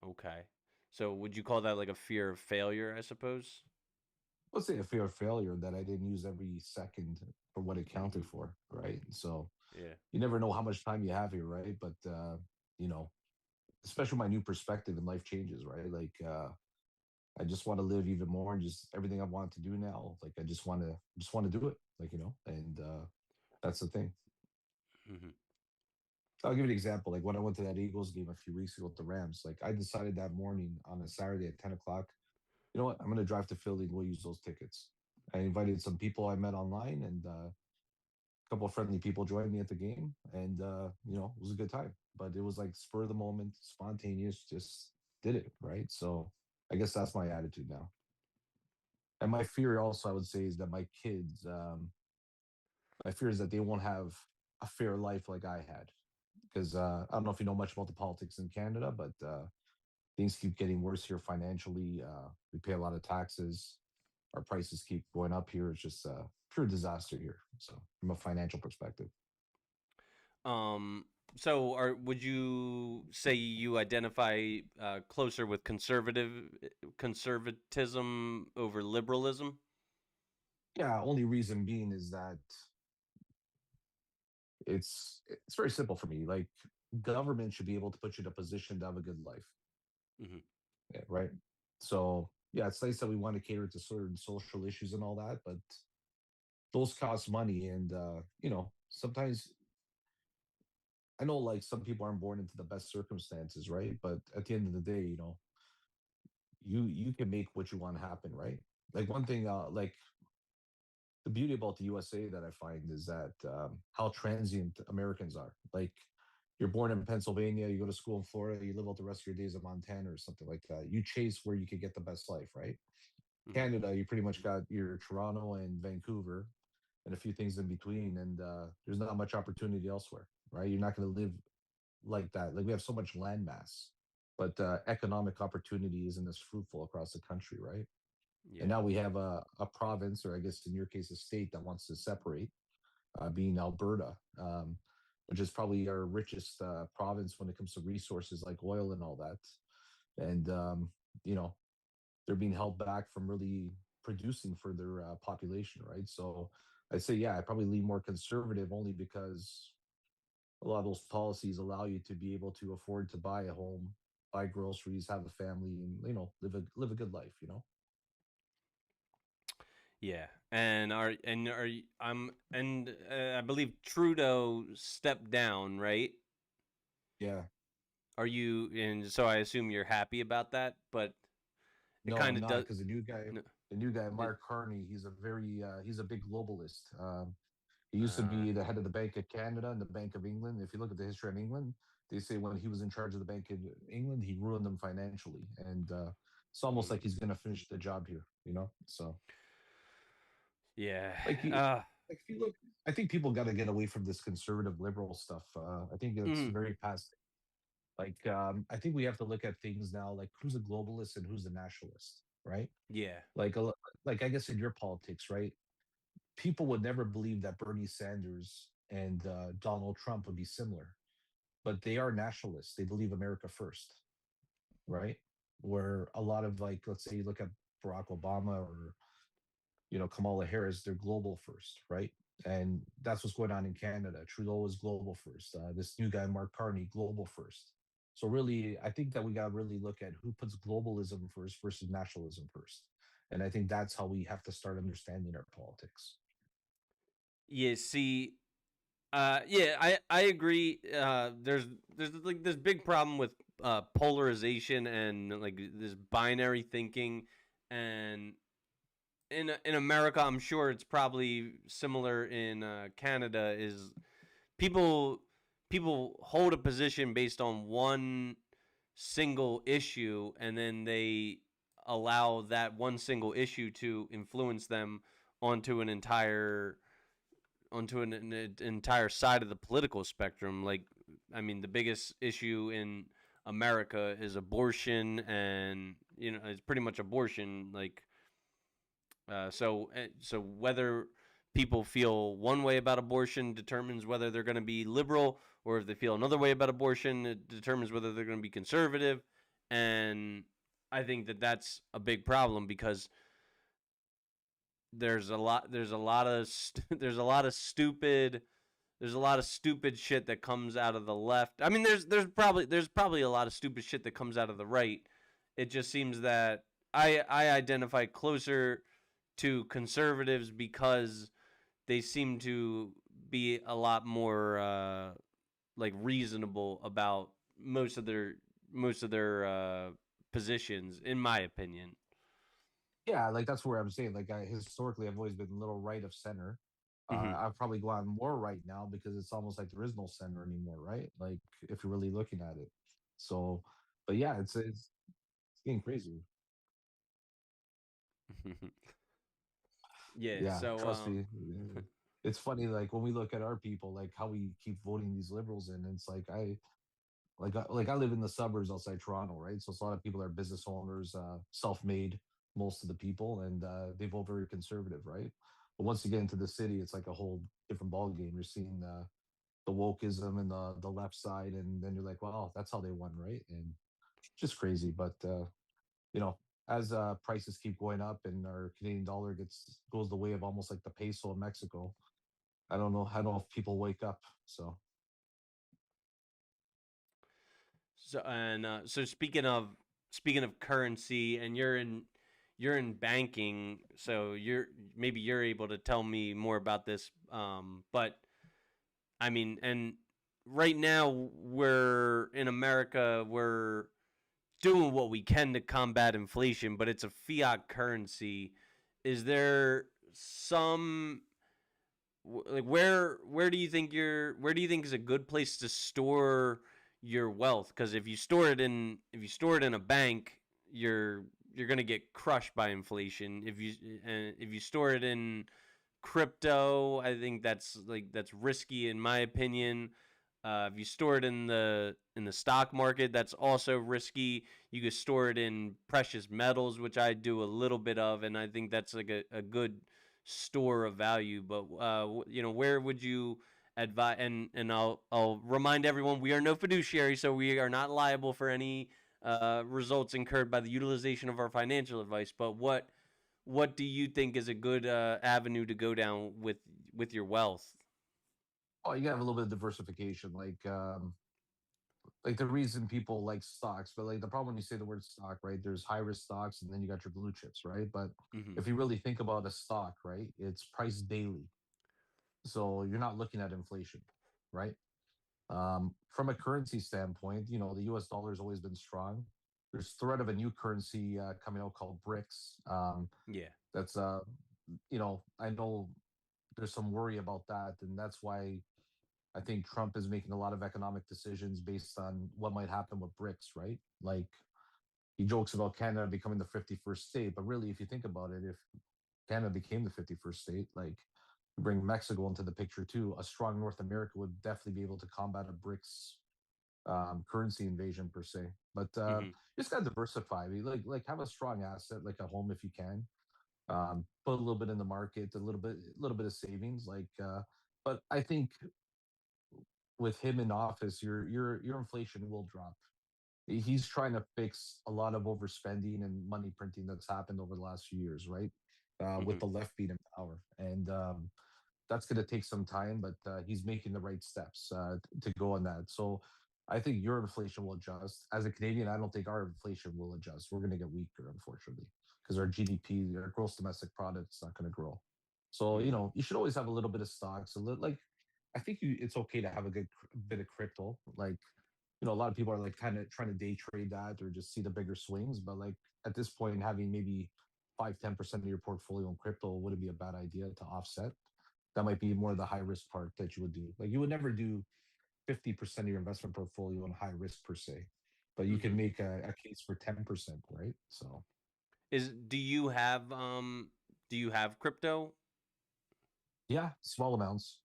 Okay. So would you call that like a fear of failure, I suppose? Let's say a fear of failure that I didn't use every second for what it Hmm. counted for, right? So Yeah. you never know how much time you have here, right? But you know, especially my new perspective in life changes, right? Like I just want to live even more and just everything I want to do now. Like I just want to do it, like and that's the thing. Hmm. I'll give you an example. Like when I went to that Eagles game a few weeks ago with the Rams, like I decided that morning on a Saturday at 10 o'clock, you know what? I'm going to drive to Philly and we'll use those tickets. I invited some people I met online, and a couple of friendly people joined me at the game, and it was a good time. But it was like spur of the moment, spontaneous, just did it right. So I guess that's my attitude now. And my fear also, I would say, is that my kids, my fear is that they won't have a fair life like I had. Because I don't know if you know much about the politics in Canada, but things keep getting worse here financially. We pay a lot of taxes. Our prices keep going up here. It's just pure disaster here. So from a financial perspective, Um, so would you say you identify closer with conservatism over liberalism? yeah. Only reason being is that it's very simple for me. Like government should be able to put you in a position to have a good life, Hmm. yeah, right? So yeah, it's nice that we want to cater to certain social issues and all that, but those cost money, and sometimes I know like some people aren't born into the best circumstances, right? But at the end of the day, you can make what you want to happen, right? Like one thing, like the beauty about the USA that I find is that how transient Americans are. Like you're born in Pennsylvania, you go to school in Florida, you live out the rest of your days in Montana or something like that. You chase where you could get the best life, right? Hmm. Canada, you pretty much got your Toronto and Vancouver and a few things in between, and there's not much opportunity elsewhere, right? You're not going to live like that. Like we have so much land mass, but economic opportunity isn't as fruitful across the country, right? And Yeah. now we have a province, or I guess in your case, a state that wants to separate. being Alberta, which is probably our richest province when it comes to resources like oil and all that. And you know, they're being held back from really producing for their population, right? So I'd say, yeah, I probably lean more conservative only because a lot of those policies allow you to be able to afford to buy a home, buy groceries, have a family, and live a good life. Yeah, and I believe Trudeau stepped down, right? Yeah. Are you? And so I assume you're happy about that, but it No, kind I'm of not does. because No, the new guy, it, Mark Carney, he's a big globalist. He used to be the head of the Bank of Canada and the Bank of England. If you look at the history of England, they say when he was in charge of the Bank of England, he ruined them financially, and it's almost like mm, he's going to finish the job here. So yeah. like you, Uh, like if you look, I think people got to get away from this conservative liberal stuff. I think it's mm, very past. Like I think we have to look at things now, like who's a globalist and who's a nationalist, right? yeah. Like like I guess in your politics, right? People would never believe that Bernie Sanders and Donald Trump would be similar, but they are nationalists. They believe America first, right? Where a lot of, like, let's say you look at Barack Obama or Kamala Harris, they're global first, right? And that's what's going on in Canada. Trudeau is global first. This new guy, Mark Carney, global first. So really, I think that we got to really look at who puts globalism first versus nationalism first. And I think that's how we have to start understanding our politics. Yeah. See. Yeah. I agree. There's like this big problem with polarization and like this binary thinking, and in America, I'm sure it's probably similar in Canada. Is people people hold a position based on one single issue, and then they allow that one single issue to influence them onto an entire side of the political spectrum. Like, I mean, the biggest issue in America is abortion, and it's pretty much abortion. Like, so whether people feel one way about abortion determines whether they're going to be liberal, or if they feel another way about abortion, it determines whether they're going to be conservative. And I think that that's a big problem because there's a lot of stupid shit that comes out of the left. I mean, there's probably a lot of stupid shit that comes out of the right. It just seems that I identify closer to conservatives because they seem to be a lot more like reasonable about most of their positions, in my opinion. Yeah, like that's where I'm saying, like, historically I've always been a little right of center. Hmm. I've probably gone more right now because it's almost like there is no center anymore, right? Like if you're really looking at it. So, but yeah, it's getting crazy. Yeah. Yeah, So trust me. Yeah. It's funny, like when we look at our people, like how we keep voting these liberals in. It's like I live in the suburbs outside Toronto, right? So it's a lot of people are business owners, self-made, most of the people, and they vote very conservative, right? But once you get into the city, it's like a whole different ball game. You're seeing the wokeism and the left side, and then you're like, wow, that's how they won, right? And just crazy. But you know, as prices keep going up and our Canadian dollar goes the way of almost like the peso in Mexico, I don't know if people wake up. So so speaking of currency, and you're in banking, so you're able to tell me more about this. But I mean, and right now we're in America, we're doing what we can to combat inflation, but it's a fiat currency. Is there some like where do you think is a good place to store your wealth? Because if you store it in a bank, you're gonna get crushed by inflation. If you store it in crypto, I think that's risky in my opinion. If you store it in the stock market, that's also risky. You could store it in precious metals, which I do a little bit of, and I think that's like a good store of value. But where would you advise? And I'll remind everyone, we are no fiduciary, so we are not liable for any results incurred by the utilization of our financial advice. But what do you think is a good avenue to go down with your wealth? Oh, you gotta have a little bit of diversification. Like the reason people like stocks, but like the problem when you say the word stock, right? There's high risk stocks and then you got your blue chips, right? But Hmm. if you really think about a stock, right, it's priced daily. So you're not looking at inflation, right? From a currency standpoint, the US dollar has always been strong. There's threat of a new currency coming out called BRICS. Yeah. That's I know there's some worry about that, and that's why I think Trump is making a lot of economic decisions based on what might happen with BRICS, right? Like he jokes about Canada becoming the 51st state, but really, if you think about it, if Canada became the 51st state, like bring Mexico into the picture too, a strong North America would definitely be able to combat a BRICS currency invasion per se. But Hmm. you just got to diversify. I mean, like have a strong asset, like a home if you can. Put a little bit in the market, a little bit of savings. But I think with him in office, your inflation will drop. He's trying to fix a lot of overspending and money printing that's happened over the last few years, right? With Hmm. the left being in power, and that's going to take some time, but he's making the right steps to go on that. So I think your inflation will adjust. As a Canadian, I don't think our inflation will adjust. We're going to get weaker, unfortunately, because our GDP, our gross domestic product, is not going to grow. So Hmm. you should always have a little bit of stocks. Like I think it's okay to have a good bit of crypto. Like a lot of people are like kind of trying to day trade that or just see the bigger swings. But like at this point, having maybe 5-10% of your portfolio in crypto wouldn't be a bad idea to offset. That might be more of the high risk part that you would do. Like you would never do 50% of your investment portfolio on high risk per se, but you can Hmm. make a case for 10%, right? So Is do you have crypto? yeah, small amounts.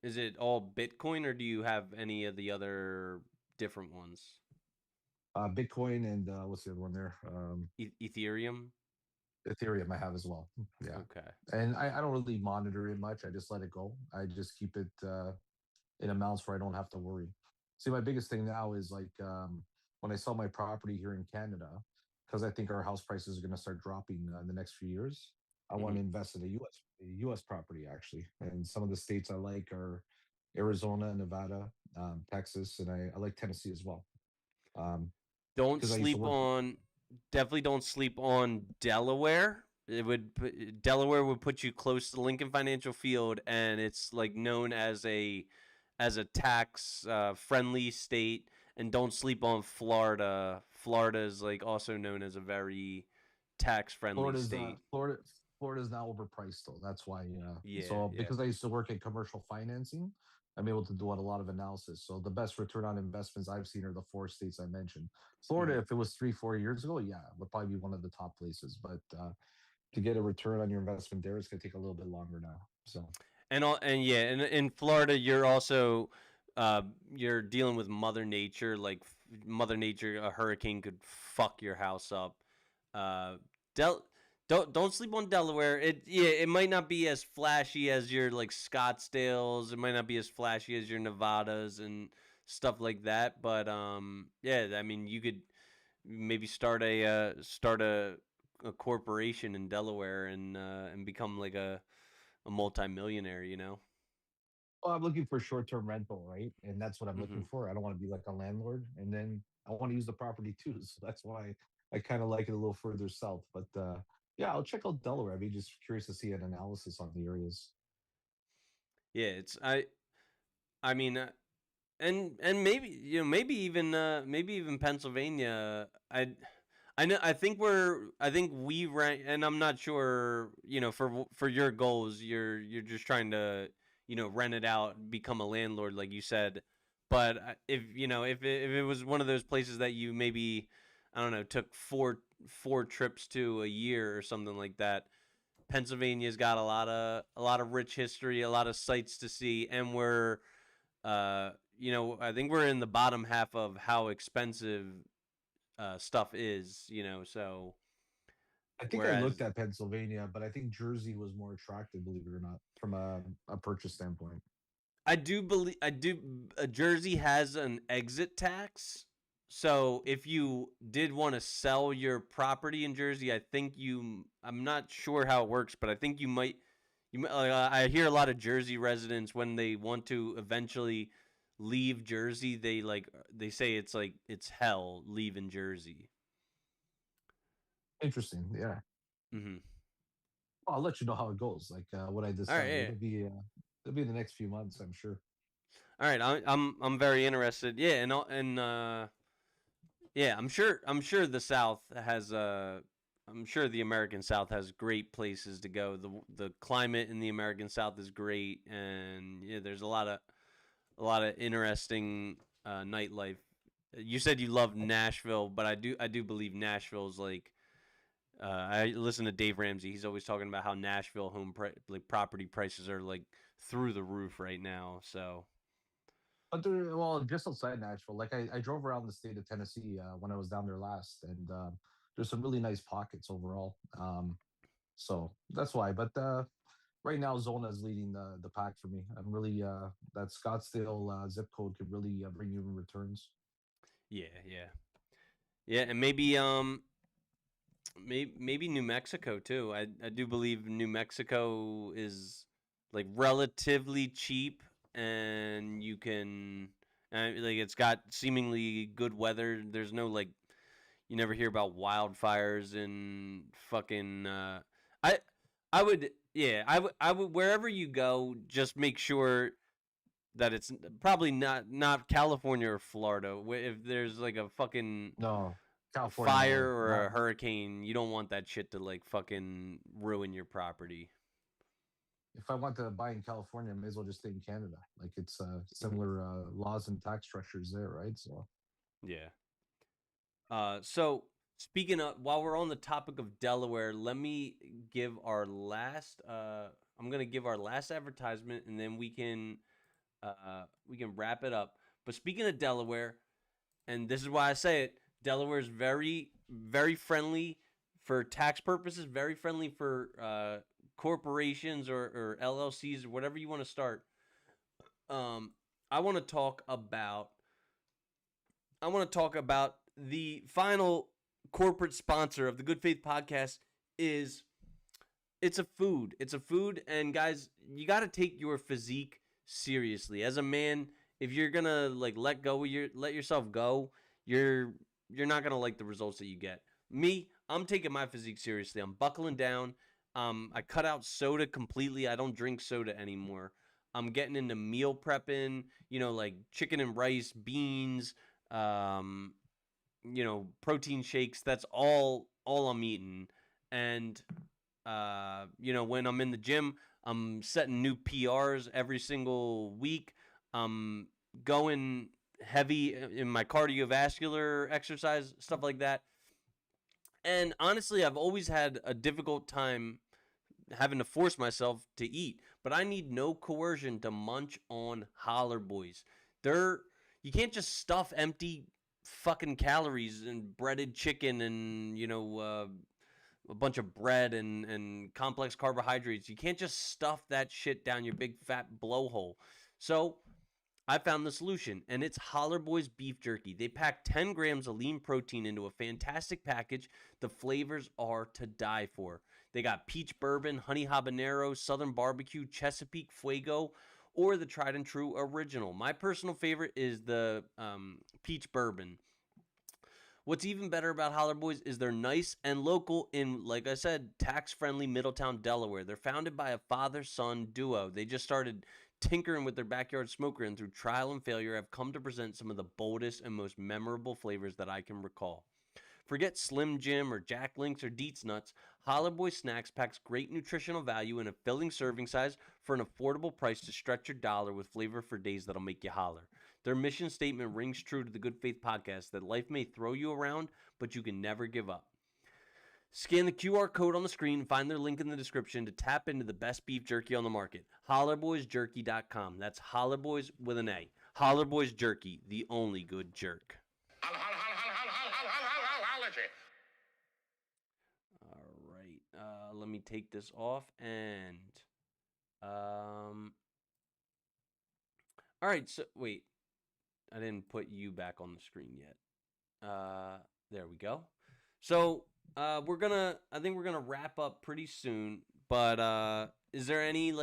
Is it all Bitcoin, or do you have any of the other different ones? Bitcoin and what's the other one there? Ethereum. Ethereum I have as well. Yeah. Okay. And I don't really monitor it much. I just let it go. I just keep it in amounts where I don't have to worry. See, my biggest thing now is like when I sell my property here in Canada, because I think our house prices are going to start dropping in the next few years. I want Hmm. to invest in a U.S. property actually, and some of the states I like are Arizona, Nevada, Texas, and I like Tennessee as well. Um, Don't because I used to sleep work. on. Definitely don't sleep on Delaware. Delaware would put you close to the Lincoln Financial Field, and it's like known as a tax friendly state. And don't sleep on Florida. Florida is like also known as a very tax friendly Florida's state. Florida's now overpriced though. That's why. Yeah, So yeah. because I used to work in commercial financing, I'm able to do a lot of analysis. So the best return on investments I've seen are the four states I mentioned. Florida, Hmm. if it was 3-4 years ago, yeah, would probably be one of the top places. But to get a return on your investment there, it's going to take a little bit longer now. So And yeah, and in Florida, you're also uh, you're dealing with Mother Nature. Like Mother Nature, a hurricane could fuck your house up. Uh, Del don't sleep on Delaware. It might not be as flashy as your like Scottsdales. It might not be as flashy as your Nevadas and stuff like that. But yeah, I mean, you could maybe start a corporation in Delaware and become like a multimillionaire. You know. well, I'm looking for short-term rental, right? And that's what I'm Hmm. looking for. I don't want to be like a landlord, and then I want to use the property too. So that's why I kind of like it a little further south. But yeah, I'll check out Delaware. I'd be just curious to see an analysis on the areas. Yeah, I mean, and maybe maybe even Pennsylvania. I know I think we rank, and I'm not sure, for your goals, you're just trying to, rent it out, become a landlord like you said. But if if it was one of those places that you maybe, I don't know, took four trips to a year or something like that. Pennsylvania's got a lot of rich history, a lot of sights to see, and I think we're in the bottom half of how expensive stuff is. So I think I Whereas looked at Pennsylvania, but I think Jersey was more attractive, believe it or not, from a purchase standpoint. Jersey has an exit tax. So if you did want to sell your property in Jersey, I'm not sure how it works, but I think I hear a lot of Jersey residents when they want to eventually leave Jersey, they say it's hell leaving Jersey. Interesting. Yeah. Mm-hmm. Well, I'll let you know how it goes. Like what I All right, decide. yeah. It'll be in the next few months, I'm sure. All right, I'm very interested. Yeah, yeah, I'm sure the South has I'm sure the American South has great places to go. The climate in the American South is great, and yeah, there's a lot of interesting nightlife. You said you love Nashville, but I do believe Nashville is like. I listen to Dave Ramsey. He's always talking about how Nashville property prices are like through the roof right now. So But just outside Nashville, like I drove around the state of Tennessee when I was down there last, and there's some really nice pockets overall. So that's why. But right now, Zona is leading the pack for me. I'm really that Scottsdale zip code could really bring you in returns. yeah, yeah, yeah, and maybe New Mexico too. I do believe New Mexico is like relatively cheap, and you can like it's got seemingly good weather. There's no like you never hear about wildfires in fucking. I I would yeah I would wherever you go, just make sure that it's probably not California or Florida. If there's like a fucking No, California, fire no, or not a hurricane, you don't want that shit to like fucking ruin your property. if I want to buy in California, I may as well just stay in Canada. Like it's similar laws and tax structures there, right? So Yeah. So speaking of, while we're on the topic of Delaware, let me give our last. I'm gonna give our last advertisement, and then we can wrap it up. But speaking of Delaware, and this is why I say it, Delaware is very, very friendly for tax purposes, very friendly for corporations or LLCs or whatever you want to start. Um, I want to talk about the final corporate sponsor of the Good Faith podcast is it's a food. It's a food, and guys, you got to take your physique seriously. As a man, if you're gonna like let yourself go, you're not gonna like the results that you get. Me, I'm taking my physique seriously. I'm buckling down. I cut out soda completely. I don't drink soda anymore. I'm getting into meal prepping. Like chicken and rice, beans. Um, protein shakes. That's all I'm eating, and when I'm in the gym, I'm setting new PRs every single week. I'm going heavy in my cardiovascular exercise, stuff like that. And honestly, I've always had a difficult time having to force myself to eat, but I need no coercion to munch on Holler Boys. They're You can't just stuff empty fucking calories and breaded chicken and a bunch of bread and complex carbohydrates. You can't just stuff that shit down your big fat blowhole. So I found the solution, and it's Holler Boys beef jerky. They pack 10 grams of lean protein into a fantastic package. The flavors are to die for. They got peach bourbon, honey habanero, southern barbecue, Chesapeake Fuego, or the tried and true original. My personal favorite is the peach bourbon. What's even better about Holler Boys is they're nice and local in, like I said, tax-friendly Middletown, Delaware. They're founded by a father-son duo. They just started tinkering with their backyard smoker and through trial and failure have come to present some of the boldest and most memorable flavors that I can recall. Forget Slim Jim or Jack Links or Deets Nuts. Holler Boy Snacks packs great nutritional value in a filling serving size for an affordable price to stretch your dollar with flavor for days that'll make you holler. Their mission statement rings true to the Good Faith podcast that life may throw you around, but you can never give up. Scan the QR code on the screen and find their link in the description to tap into the best beef jerky on the market. HollerBoysJerky.com. That's Hollerboys with an A. Holler Boys Jerky, the only good jerk. All let me take this off and all right, so wait. I didn't put you back on the screen yet. There we go. So, I think we're gonna wrap up pretty soon, but is there any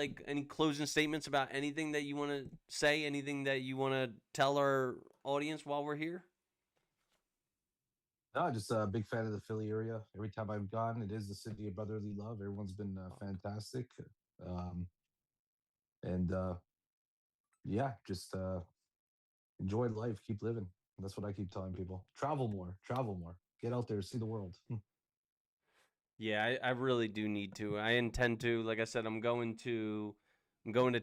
closing statements about anything that you want to say, anything that you want to tell our audience while we're here? No, just a big fan of the Philly area. Every time I've gone, it is the city of brotherly love. Everyone's been fantastic. Um, and yeah, just enjoy life, keep living. That's what I keep telling people. Travel more, get out there, see the world. Yeah, I really do need to. I intend to. Like I said, I'm going to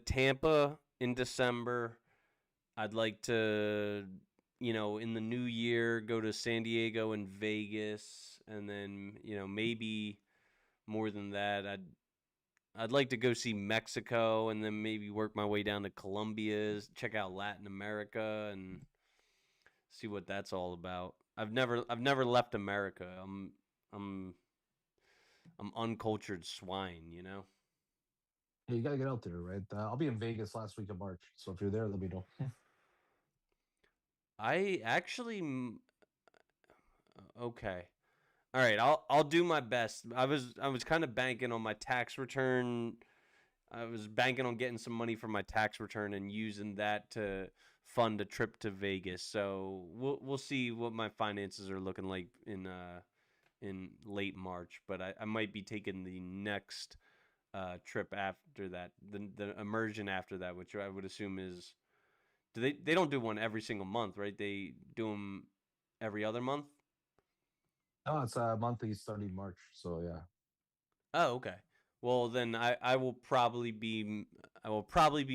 Tampa in December. I'd like to, in the new year, go to San Diego and Vegas, and then, maybe more than that, I'd like to go see Mexico, and then maybe work my way down to Colombia, check out Latin America, and see what that's all about. I've never left America. I'm uncultured swine. Yeah, you gotta get out there, right? I'll be in Vegas last week of March, so if you're there, let me know. I actually okay. All right, I'll do my best. I was kind of banking on my tax return. I was banking on getting some money from my tax return and using that to fund a trip to Vegas. So we'll see what my finances are looking like in late March. But I might be taking the next trip after that, the immersion after that, which I would assume is they don't do one every single month, right? They do them every other month. No, it's monthly starting March, so yeah. Oh, okay. Well, then I will probably be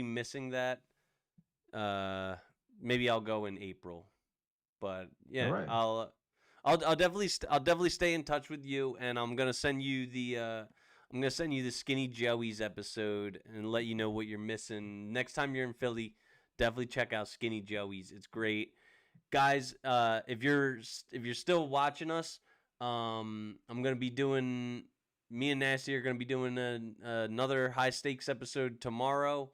missing that. Uh, Maybe I'll go in April, but All yeah, right. I'll definitely stay in touch with you, and I'm gonna send you the Skinny Joey's episode and let you know what you're missing next time you're in Philly. Definitely check out Skinny Joey's. It's great, guys. If you're still watching us, I'm gonna be doing. Me and Nasty are gonna be doing another high stakes episode tomorrow.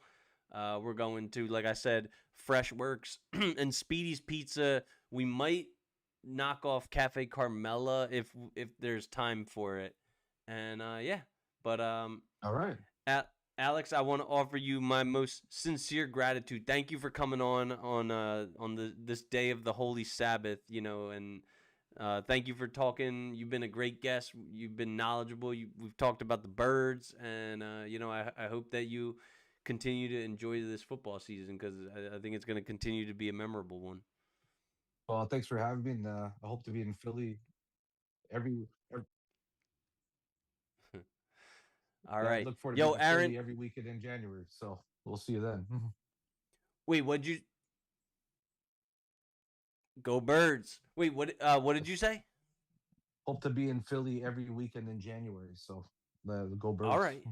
We're going to, like I said, Fresh Works and Speedy's Pizza. We might knock off Cafe Carmela if there's time for it. And yeah, but All right. Alex, I want to offer you my most sincere gratitude. Thank you for coming on this day of the Holy Sabbath, and thank you for talking. You've been a great guest. You've been knowledgeable. We've talked about the birds, and I hope that you continue to enjoy this football season because I think it's going to continue to be a memorable one. Well, thanks for having me, and I hope to be in Philly every All yeah, I right, look forward to yo, being in Aaron. Philly every weekend in January. So we'll see you then. Wait, what'd you go birds? Wait, what did you say? Hope to be in Philly every weekend in January. So the go All birds. right.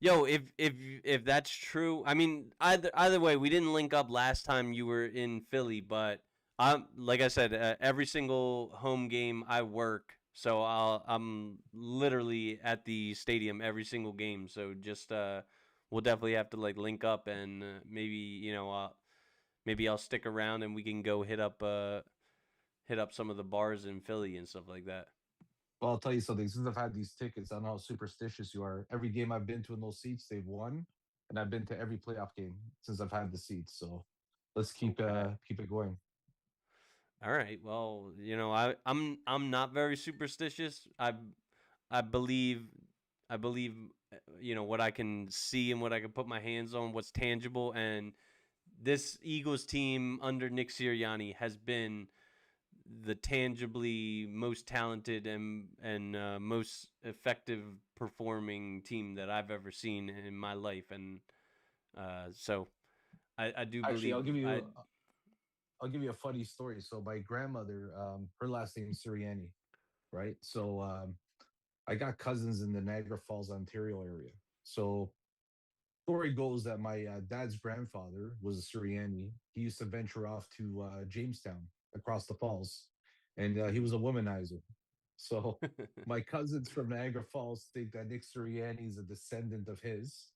Yo, if that's true, I mean, either way, we didn't link up last time you were in Philly, but I'm like I said, every single home game I work, so I'm literally at the stadium every single game. So just we'll definitely have to link up and maybe I'll stick around and we can go hit up some of the bars in Philly and stuff like that. Well, I'll tell you something. Since I've had these tickets, I don't know how superstitious you are. Every game I've been to in those seats, they've won, and I've been to every playoff game since I've had the seats. So let's Okay. keep it going. All right. Well, I'm not very superstitious. I believe what I can see and what I can put my hands on, what's tangible, and this Eagles team under Nick Sirianni has been the tangibly most talented and most effective performing team that I've ever seen in my life, and so I do Actually, believe I. I'll give you a funny story. So my grandmother, her last name is Sirianni, right? So I got cousins in the Niagara Falls, Ontario area. So story goes that my dad's grandfather was a Sirianni. He used to venture off to Jamestown across the falls, and he was a womanizer. So my cousins from Niagara Falls think that Nick Sirianni is a descendant of his,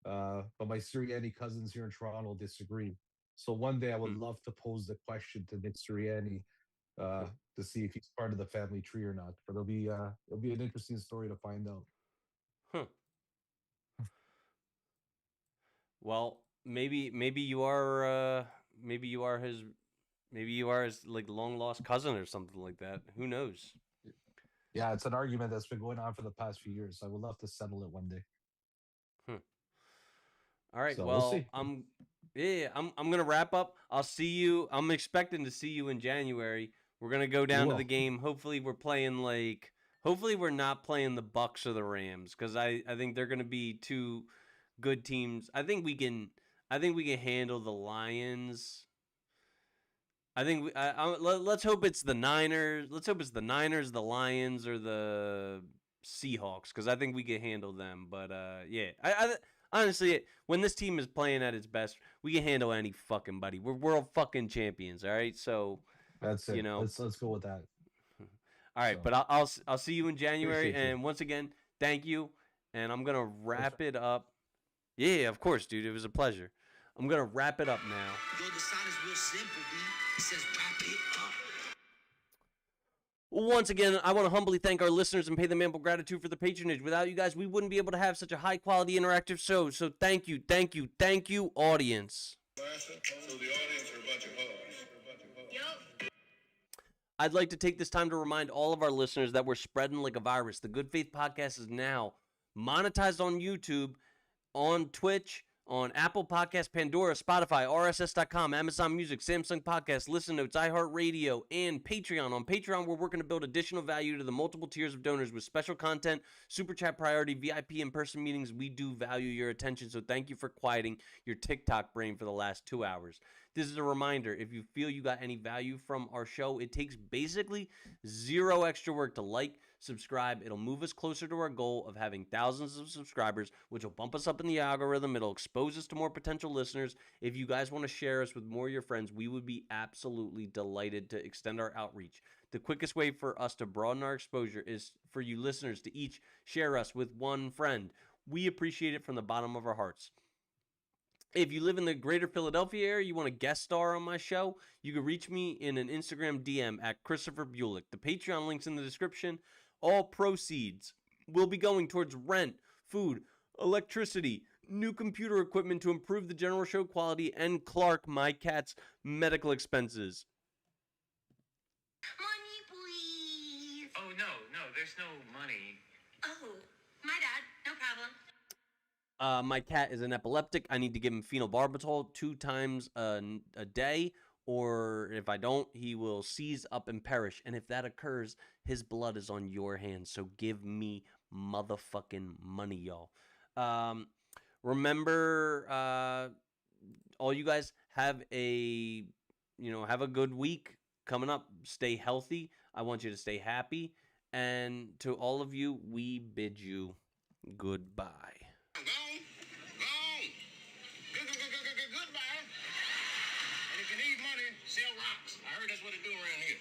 but my Sirianni cousins here in Toronto disagree. So one day I would Hmm. love to pose the question to Nick Sirianni to see if he's part of the family tree or not. But it'll be an interesting story to find out. Huh. Well, maybe you are his like long lost cousin or something like that. Who knows? Yeah, it's an argument that's been going on for the past few years. I would love to settle it one day. All right. So we'll Well, see. I'm gonna wrap up. I'll see you. I'm expecting to see you in January. We're gonna go You down to will. the game. Hopefully, we're playing like. Hopefully, we're not playing the Bucks or the Rams because I think they're gonna be two good teams. I think we can. I think we can handle the Lions. I think let's hope it's the Niners. Let's hope it's the Niners, the Lions, or the Seahawks because I think we can handle them. But yeah, I honestly, when this team is playing at its best, we can handle any fucking buddy. We're world fucking champions. All right, so That's you it. know, Let's go with that. all right. So But I'll see you in January. appreciate you. And once again, thank you. And I'm gonna Thanks, wrap it up. Yeah, of course, dude. It was a pleasure. I'm gonna wrap it up now. Yo, the sign is real simple, B. It says wrap it up. Once again, I want to humbly thank our listeners and pay them ample gratitude for the patronage. Without you guys, we wouldn't be able to have such a high-quality interactive show. So thank you, audience. So the audience are a bunch of hoes. Yup. I'd like to take this time to remind all of our listeners that we're spreading like a virus. The Good Faith Podcast is now monetized on YouTube, on Twitch, on Apple Podcasts, Pandora, Spotify, RSS.com, Amazon Music, Samsung Podcasts, Listen Notes, iHeartRadio, and Patreon. On Patreon, we're working to build additional value to the multiple tiers of donors with special content, super chat priority, VIP in-person meetings. We do value your attention, so thank you for quieting your TikTok brain for the last 2 hours. This is a reminder, if you feel you got any value from our show, it takes basically zero extra work to like, subscribe. It'll move us closer to our goal of having thousands of subscribers, which will bump us up in the algorithm. It'll expose us to more potential listeners. If you guys want to share us with more of your friends, we would be absolutely delighted to extend our outreach. The quickest way for us to broaden our exposure is for you listeners to each share us with one friend. We appreciate it from the bottom of our hearts. If you live in the greater Philadelphia area, you want to guest star on my show, you can reach me in an Instagram DM at Christopher Bulick. The Patreon link's in the description. All proceeds will be going towards rent, food, electricity, new computer equipment to improve the general show quality, and Clark, my cat's medical expenses. Money, please. Oh, no, there's no money. Oh, my dad. No problem. My cat is an epileptic. I need to give him phenobarbital 2 times a day, or if I don't, he will seize up and perish. And if that occurs, his blood is on your hands. So give me motherfucking money, y'all. Remember, all you guys have a good week coming up. Stay healthy. I want you to stay happy. And to all of you, we bid you goodbye. Gone. Goodbye. And if you need money, sell rocks. I heard that's what they do around here.